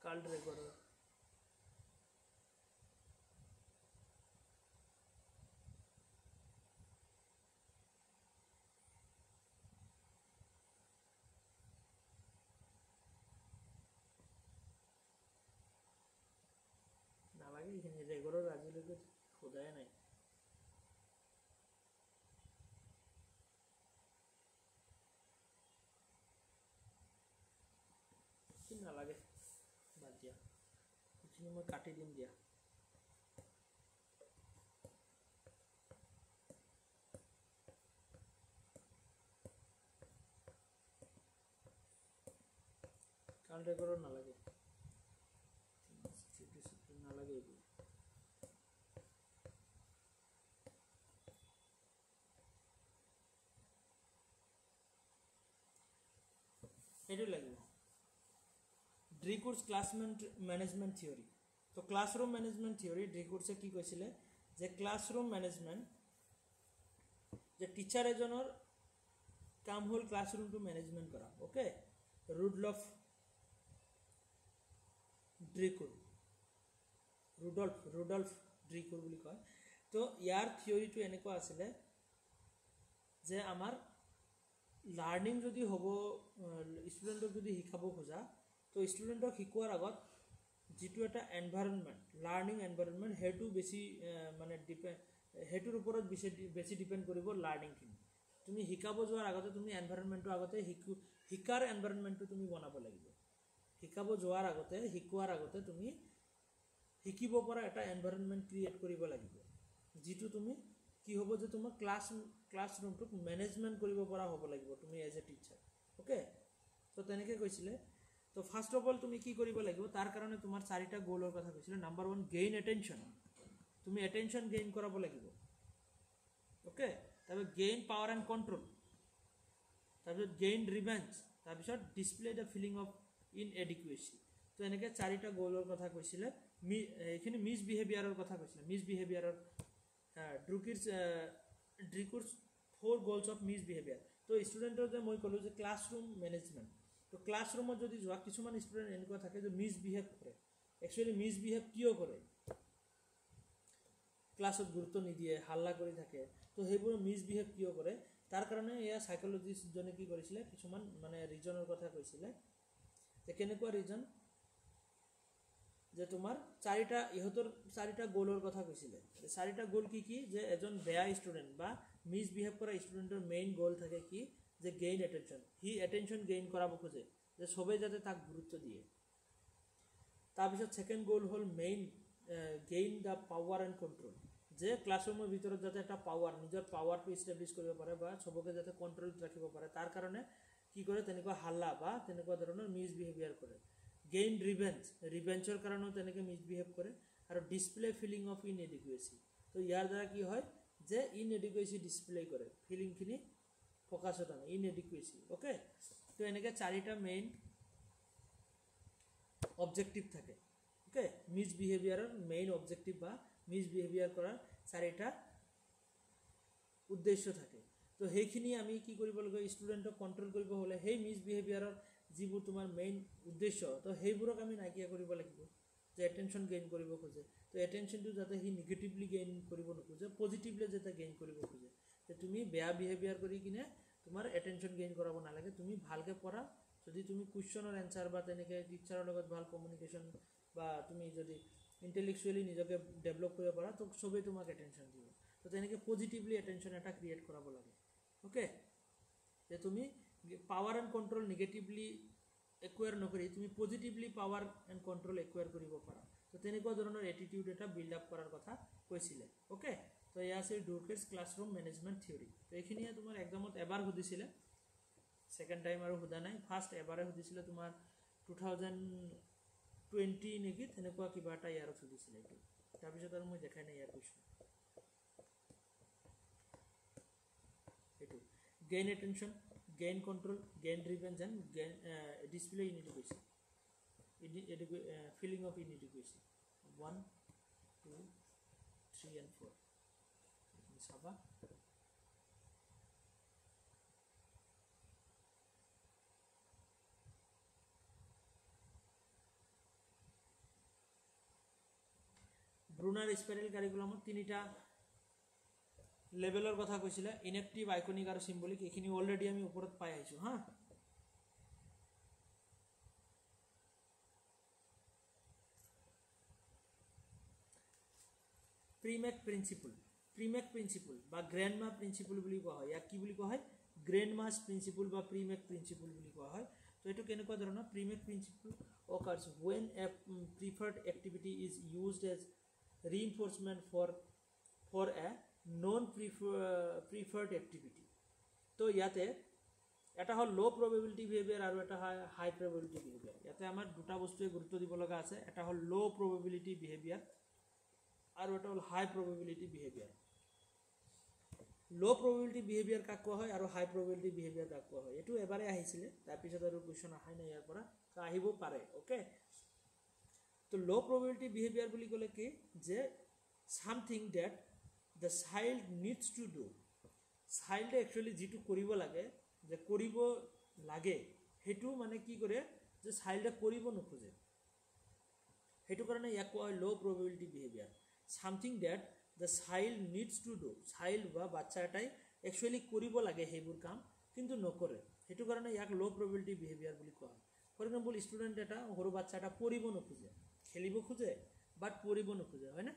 কাৰ্ল ৰেগৰৰ নালাগে এইখিনি ৰেগৰৰ আজিলৈকে সোধাই নাই নালাগে বাদ দিয়া এইখিনি মই কাটি দিম দিয়া কাৰ্ল ৰেগৰৰ নালাগে নালাগে এইবোৰ এইটো লাগিব ড্ৰিকুৰ্ছ ক্লাছৰুম মেনেজমেণ্ট থিয়ৰি তো ক্লাছৰুম মেনেজমেণ্ট থিয়ৰি ড্ৰিকুৰ্ছে কি কৈছিলে যে ক্লাছৰুম মেনেজমেণ্ট যে টিচাৰ এজনৰ কাম হ'ল ক্লাছৰুমটো মেনেজমেণ্ট কৰা ওকে ৰুডলফ ড্ৰিকুৰ ৰুডলফ ড্ৰিকুৰ বুলি কয় তো ইয়াৰ থিয়ৰিটো এনেকুৱা আছিলে যে আমাৰ লাৰ্নিং যদি হ'ব ষ্টুডেণ্টক যদি শিকাব খোজা তো ষ্টুডেণ্টক শিকোৱাৰ আগত যিটো এটা এনভাইৰনমেণ্ট লাৰ্নিং এনভাইৰনমেণ্ট সেইটো বেছি মানে সেইটোৰ ওপৰত বেছি ডিপেণ্ড কৰিব লাৰ্নিংখিনি তুমি শিকাব যোৱাৰ আগতে তুমি এনভাইৰনমেণ্টটো আগতে শিকাৰ এনভাইৰনমেণ্টটো তুমি বনাব লাগিব শিকাব যোৱাৰ আগতে শিকোৱাৰ আগতে তুমি শিকিব পৰা এটা এনভাইৰনমেণ্ট ক্ৰিয়েট কৰিব লাগিব যিটো তুমি কি হ'ব যে তোমাৰ ক্লাছৰুমটোক মেনেজমেণ্ট কৰিব পৰা হ'ব লাগিব তুমি এজ এ টিচাৰ ওকে তো তেনেকৈ কৈছিলে তো ফাৰ্ষ্ট অফ অল তুমি কি কৰিব লাগিব তাৰ কাৰণে তোমাৰ চাৰিটা গ'লৰ কথা কৈছিলে নাম্বাৰ 1 গেইন এটেনশ্যন তুমি এটেনশ্যন গেইন কৰাব লাগিব ওকে তাৰপিছত গেইন পাৱাৰ এণ্ড কণ্ট্ৰল তাৰপিছত গেইন ৰিভেঞ্জ তাৰপিছত ডিছপ্লে দ্য ফিলিং অফ ইনএডিকুৱেচি তো এনেকৈ চাৰিটা গ'লৰ কথা কৈছিলে এইখিনি মিছবিহেভিয়াৰৰ কথা কৈছিলে মিছবিহেভিয়াৰৰ ড্ৰিকুৰ্ছ 4 গ'লছ অফ মিছবিহেভিয়াৰ তো ষ্টুডেণ্টৰ যে মই ক'লোঁ যে ক্লাছৰুম মেনেজমেণ্ট তো ক্লাছৰুমত যদি যোৱা কিছুমান ষ্টুডেণ্ট এনেকুৱা থাকে যে মিছবিহেভ কৰে একচুৱেলি মিছবিহেভ কিয় কৰে ক্লাছত গুৰুত্ব নিদিয়ে হাল্লা কৰি থাকে তো সেইবোৰ মিছবিহেভ কিয় কৰে তাৰ কাৰণে এয়া সাইকোলজিষ্টজনে কি কৰিছিলে কিছুমান মানে ৰিজনৰ কথা কৈছিলে যে কেনেকুৱা ৰিজন যে তোমাৰ ইহঁতৰ চাৰিটা গ'লৰ কথা কৈছিলে চাৰিটা গ'ল কি যে এজন বেয়া ষ্টুডেণ্ট বা মিছবিহেভ কৰা ষ্টুডেণ্টৰ মেইন গ'ল থাকে কি যে গেইন এটেনশ্যন এটেনশ্যন গেইন কৰাব খোজে যে সবেই যাতে তাক গুৰুত্ব দিয়ে তাৰপিছত ছেকেণ্ড গ'ল হ'ল main gain the power and control যে ক্লাছৰুমৰ ভিতৰত যাতে এটা পাৱাৰ নিজৰ পাৱাৰটো ইষ্টাব্লিছ কৰিব পাৰে বা সবকে যাতে কণ্ট্ৰলত ৰাখিব পাৰে তাৰ কাৰণে কি কৰে তেনেকুৱা হাল্লা বা তেনেকুৱা ধৰণৰ মিছবিহেভিয়াৰ কৰে গেইন ৰিভেঞ্জৰ কাৰণেও তেনেকৈ মিছবিহেভ কৰে আৰু ডিছপ্লে ফিলিং অফ ইনএডিকুৱেচি তো ইয়াৰ দ্বাৰা কি হয় যে ইনএডিকুৱেচি ডিছপ্লে কৰে ফিলিংখিনি ফ'কাছত আনে ইনএডিকুৱেচি ওকে তো এনেকৈ চাৰিটা মেইন অবজেক্টিভ থাকে ওকে মিছবিহেভিয়াৰৰ মেইন অবজেক্টিভ বা মিছবিহেভিয়াৰ কৰাৰ চাৰিটা উদ্দেশ্য থাকে তো সেইখিনি আমি কি কৰিব লাগিব ষ্টুডেণ্টক কণ্ট্ৰল কৰিব হ'লে সেই মিছবিহেভিয়াৰৰ যিবোৰ তোমাৰ মেইন উদ্দেশ্য তো সেইবোৰক আমি নাইকিয়া কৰিব লাগিব যে এটেনশ্যন গেইন কৰিব খোজে তো এটেনশ্যনটো যাতে সি নিগেটিভলি গেইন কৰিব নোখোজে পজিটিভলি যাতে গেইন কৰিব খোজে যে তুমি বেয়া বিহেভিয়াৰ কৰি কিনে তোমাৰ এটেনশ্যন গেইন কৰাব নালাগে তুমি ভালকৈ পঢ়া যদি তুমি কুৱেশ্যনৰ এনচাৰ বা তেনেকৈ টিচাৰৰ লগত ভাল কমিউনিকেশ্যন বা তুমি যদি ইণ্টেলেকচুৱেলি নিজকে ডেভেলপ কৰিব পাৰা তো চবেই তোমাক এটেনশ্যন দিব তো তেনেকৈ পজিটিভলি এটেনশ্যন এটা ক্ৰিয়েট কৰাব লাগে ওকে যে তুমি পাৱাৰ এণ্ড কণ্ট্ৰল নিগেটিভলি একুৱাৰ নকৰি তুমি পজিটিভলি পাৱাৰ এণ্ড কণ্ট্ৰল একুৱাৰ কৰিব পাৰা তো তেনেকুৱা ধৰণৰ এটিটিউড এটা বিল্ড আপ কৰাৰ কথা কৈছিলে ওকে তো এয়া আছিল ডুৰ্কেটছ ক্লাছৰুম মেনেজমেণ্ট থিয়ৰী তো এইখিনিয়ে তোমাৰ এক্সামত এবাৰ সুধিছিলে ছেকেণ্ড টাইম আৰু সোধা নাই ফাৰ্ষ্ট এবাৰে সুধিছিলে তোমাৰ 2020 নেকি তেনেকুৱা কিবা এটা ইয়াৰত সুধিছিলে এইটো তাৰপিছত আৰু মই দেখাই নাই ইয়াৰ কুৱেশ্যন এইটো gain attention gain control gain revenge and gain display inadequacy feeling of inadequacy 1 2 3 and 4 চাবা ব্ৰুনাৰ স্পাইৰেল কাৰিকুলামত তিনিটা লেভেলৰ কথা কৈছিলে ইনএক্টিভ আইকনিক আৰু চিম্বলিক এইখিনি অলৰেডি আমি ওপৰত পাই আহিছোঁ হা প্ৰিমেক প্ৰিন্সিপল বা গ্ৰেণ্ডমা প্ৰিন্সিপল বুলি কোৱা হয় ইয়াক কি বুলি কোৱা হয় গ্ৰেণ্ডমাছ প্ৰিন্সিপল বা প্ৰিমেক প্ৰিন্সিপল বুলি কোৱা হয় তো এইটো কেনেকুৱা ধৰণৰ Premack principle occurs when a preferred activity is used as reinforcement for a non preferred activity তো ইয়াতে এটা হল লো probability behavior আৰু এটা হাই probability behavior ইয়াতে আমাৰ দুটা বস্তুৱে গুৰুত্ব দিব লগা আছে এটা হল লো probability behavior আৰু এটা হল হাই probability behavior লো probability behavior কাক কোৱা হয় আৰু হাই probability behavior কাক কোৱা হয় এটো এবাৰে আহিছিলে তাৰ পিছত আৰু কোৱেশ্চন আহাই নাই ইয়াৰ পৰা তো আহিব পাৰে ওকে তো লো probability behavior বুলি ক'লে কি যে something that the child needs to do child actually যেটো কৰিব লাগে যে কৰিব লাগে হেতু মানে কি কৰে যে child কৰিব নখোজে হেতু কাৰণে ইয়াক কোৱা হয় লো probability behavior something that the child needs to do child বা বাচ্চা এটাই actually কৰিব লাগে হেবোৰ কাম কিন্তু নকৰে হেতু কাৰণে ইয়াক লো probability behavior বুলি কোৱা হয় ফৰ এক্সাম্পল ষ্টুডেন্ট এটা সৰু বাচ্চা এটা পঢ়িব নখোজে খেলিব খোজে বাট পঢ়িব নখোজে হয় না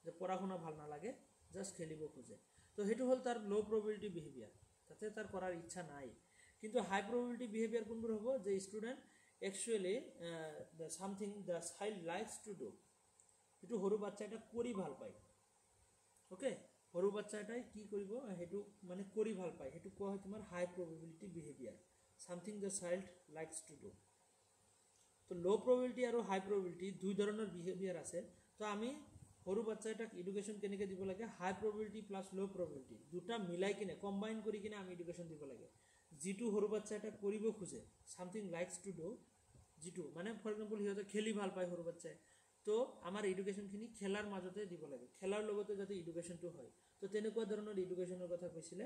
যে পড়াশোনা ভাল নালাগে জাস্ট খেলিব খোজে তো হেতু হল তাৰ লো probability behavior তাতে তাৰ কৰাৰ ইচ্ছা নাই কিন্তু হাই probability behavior কোনবোৰ হ'ব যে student actually the something the child likes to do এটো সৰু বাচ্চা এটা কৰি ভাল পায় ওকে সৰু বাচ্চা এটাই কি কৰিব হেতু মানে কৰি ভাল পায় হেতু কোৱা হয় তোমাৰ হাই probability behavior something the child likes to do তো লো probability আৰু হাই probability দুই ধৰণৰ বিহেভিয়াৰ আছে তো আমি সৰু বাচ্চা এটাক এডুকেশ্যন কেনেকৈ দিব লাগে হাই probability প্লাস লো probability দুটা মিলাই কিনে কম্বাইন কৰি কিনে আমি এডুকেশ্যন দিব লাগে যেটো সৰু বাচ্চা এটা কৰিব খোজে something likes to do যেটো মানে ফৰ এক্সাম্পল হিয়তে খেলি ভাল পায় সৰু বাচ্চাই তো আমাৰ এডুকেশ্যনখিনি খেলাৰ মাজতে দিব লাগে খেলাৰ লগতে যাতে এডুকেশ্যনটো হয় তো তেনেকুৱা ধৰণৰ এডুকেশ্যনৰ কথা কৈছিলে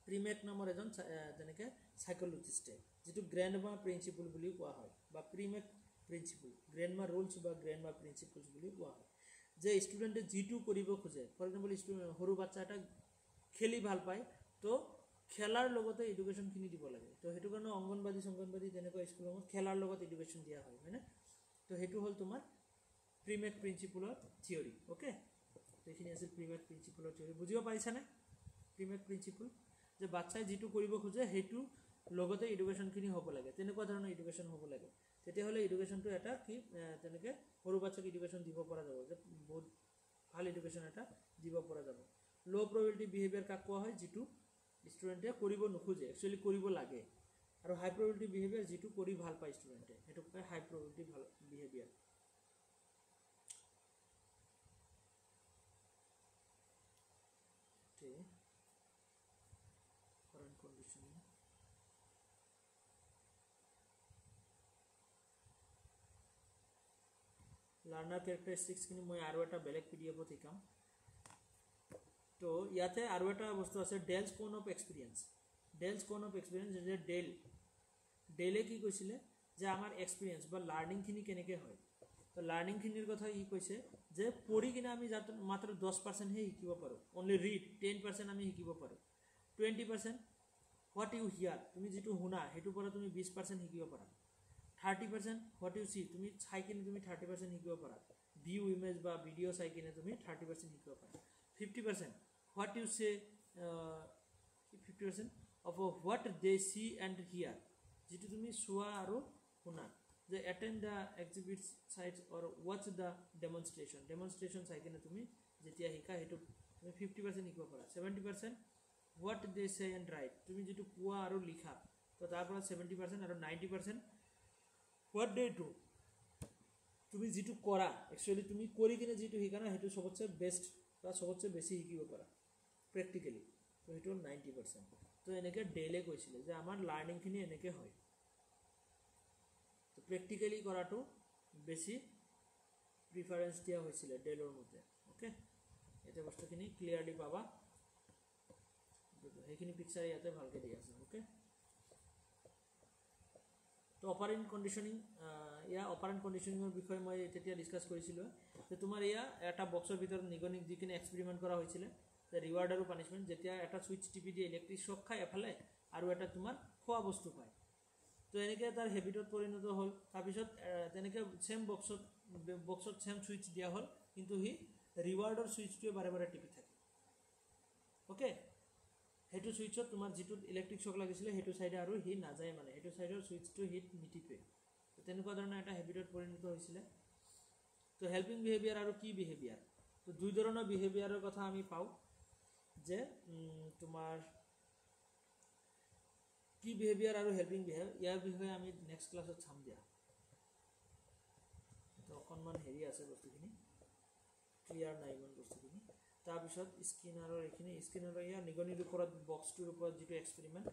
প্ৰিমেক নামৰ এজন যেনেকৈ সাইকোলজিষ্টে যেটো গ্ৰেণ্ডমা প্ৰিন্সিপল বুলি কোৱা হয় বা প্ৰিমেক প্ৰিন্সিপল গ্ৰেণ্ডমা ৰুলছ বা গ্ৰেণ্ডমা প্ৰিন্সিপলছ বুলি কোৱা হয় যে ষ্টুডেণ্টে যেটো কৰিব খোজে ফৰ এক্সাম্পল সৰু বাচ্চা এটা খেলি ভাল পায় তো খেলাৰ লগতে এডুকেশ্যনখিনি দিব লাগে তো হেতু কাৰণে অংগনবাদী তেনেকুৱা স্কুলত খেলাৰ লগত এডুকেশ্যন দিয়া হয় হয়নে তো হেতু হল তোমাৰ প্ৰিমেক প্ৰিন্সিপলৰ থিয়ৰী ওকে তো এইখিনি আছিল প্ৰিমেক প্ৰিন্সিপলৰ থিয়ৰী বুজিব পাৰিছানে প্ৰিমেক প্ৰিন্সিপল যে বাচ্চাই যেটো কৰিব খোজে হেতু লগতে এডুকেশ্যনখিনি হ'ব লাগে তেনেকুৱা ধৰণৰ এডুকেশ্যন হ'ব লাগে তেতিয়া হলে এডুকেশ্যনটো এটা কি তেনেকৈ সৰু বাচ্চাক এডুকেশ্যন দিব পৰা যাব যে বহুত ভাল এডুকেশ্যন এটা দিব পৰা যাব লো probability behavior কাক কোৱা হয় যেটো ষ্টুডেন্টে কৰিব নখোজে একচুয়ালি কৰিব লাগে আৰু হাই probability behavior যেটো কৰি ভাল পায় ষ্টুডেন্টে হেতু কয় হাই probability behavior তে current condition লার্নার ক্যারেক্টারিস্টিক্স খিনি মই আৰু এটা বেলেগ পিডিএফত শিকাম তো ইয়াতে আৰু এটা বস্তু আছে ডেলছ কোন অফ এক্সপিৰিয়েঞ্চ যে ডেলে কি কৈছিলে যে আমাৰ এক্সপিৰিয়েঞ্চ বা লাৰ্নিংখিনি কেনেকৈ হয় তো লাৰ্নিংখিনিৰ কথা ই কৈছে যে পঢ়ি কিনে আমি যাতে মাত্ৰ 10%হে শিকিব পাৰোঁ অনলি ৰিড 10% আমি শিকিব পাৰোঁ 20% হোৱাট ইউ হিয়াৰ তুমি যিটো শুনা সেইটোৰ পৰা তুমি 20% শিকিব পাৰা 30% হোৱাট ইউ চি তুমি চাই কিনে তুমি 30% শিকিব পাৰা ভিউ ইমেজ বা ভিডিঅ' চাই কিনে তুমি 30% শিকিব পাৰা 50% হোৱাট ইউ চে 50% of what they see and hear যেটো তুমি চোৱা আৰু শুনা যে attend the exhibits sites or watch the demonstration চাই কিনে তুমি যেতিয়া শিকা হেতু তুমি 50% শিকিব পাৰা 70% what they say and write তুমি যেটো কোৱা আৰু লিখা তো তাৰ পৰা 70% আৰু 90% what they do তুমি যেটো কৰা একচুয়ালি তুমি কৰি কিনে যেটো শিকা না হেতু সবতছে বেস্ট বা সবতছে বেছি শিকিব পাৰা প্ৰ্যাকটিক্যালি তো হেতু 90% তো এনেকে ডেলে কৈছিলে যে আমাৰ লাৰ্নিং খিনি এনেকে হয় তো প্ৰ্যাকটিক্যালি কৰাটো বেছি প্ৰিফাৰেন্স দিয়া হৈছিল ডেলৰ মতে ওকে এটা বস্তুখিনি ক্লিয়াৰলি পাবা সেইখিনি পিকচাৰ ইয়াতে ভালকে দিয়া আছে ওকে তো অপাৰেন্ট কন্ডিশনিং অপাৰেন্ট কন্ডিশনিংৰ বিষয়ে মই তেতিয়া ডিসকাস কৰিছিলো যে তোমাৰ এটা বক্সৰ ভিতৰত নিগনিক যিখিনি এক্সপেৰিমেন্ট কৰা হৈছিল যে ৰিৱাৰ্ড আৰু পানিশমেন্ট যেতিয়া এটা সুইচ টিপি দিয়ে ইলেক্ট্ৰিক শক খায় এফালে আৰু এটা তোমাৰ খোৱা বস্তু পায় তো এনেকে তাৰ হেবিটত পৰিণত হ'ল তাৰ পিছত তেনেকে সেম বক্সত সেম সুইচ দিয়া হ'ল কিন্তু হি ৰিৱাৰ্ডৰ সুইচটোৱে বাৰে বাৰে টিপি থাকে ওকে হেতু সুইচত তোমাৰ যেটো ইলেক্ট্ৰিক শক লাগিছিল হেতু সাইডে আৰু হি না যায় মানে হেতু সাইডৰ সুইচটো হিট নিটিপে তো তেনেকুৱা ধৰণৰ এটা হেবিটত পৰিণত হৈছিল তো হেল্পিং বিহেভিয়াৰ আৰু কি বিহেভিয়াৰ তো দুই ধৰণৰ বিহেভিয়াৰৰ কথা আমি পাও যে তোমাৰ কি বিহেভিয়াৰ আৰু হেল্পিং বিহেভিয়াৰ ইয়াৰ বিষয়ে আমি নেক্সট ক্লাছত চাম দিয়া তো অকনমান হেৰি আছে বস্তুখিনি ক্লিয়াৰ নাই ইমান বস্তুখিনি তাৰ পিছত স্কিনাৰৰ এখিনি স্কিনাৰৰ নিগনিৰ ওপৰত বক্সটোৰ ওপৰত যেটো এক্সপেৰিমেন্ট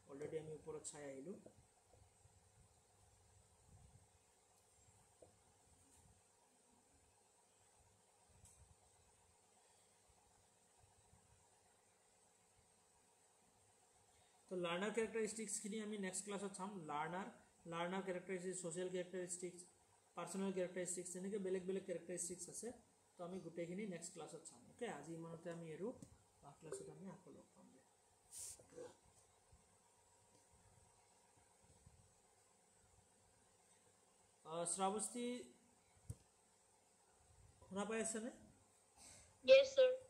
অলৰেডি আমি ওপৰত চাই আহিলো তো লার্নার ক্যারেক্টারিস্টিক্স খিনি আমি নেক্সট ক্লাসত চাম learner characteristics social characteristics personal characteristics এনেকে বেলেগ ক্যারেক্টারিস্টিক্স আছে তো আমি গোটেইখিনি নেক্সট ক্লাসত চাম ওকে আজি ইমানতে আমি এৰো ক্লাসত আমি আকৌ লগ পাম শ্ৰাবস্তি শুনা পাই আছেনে Yes, sir.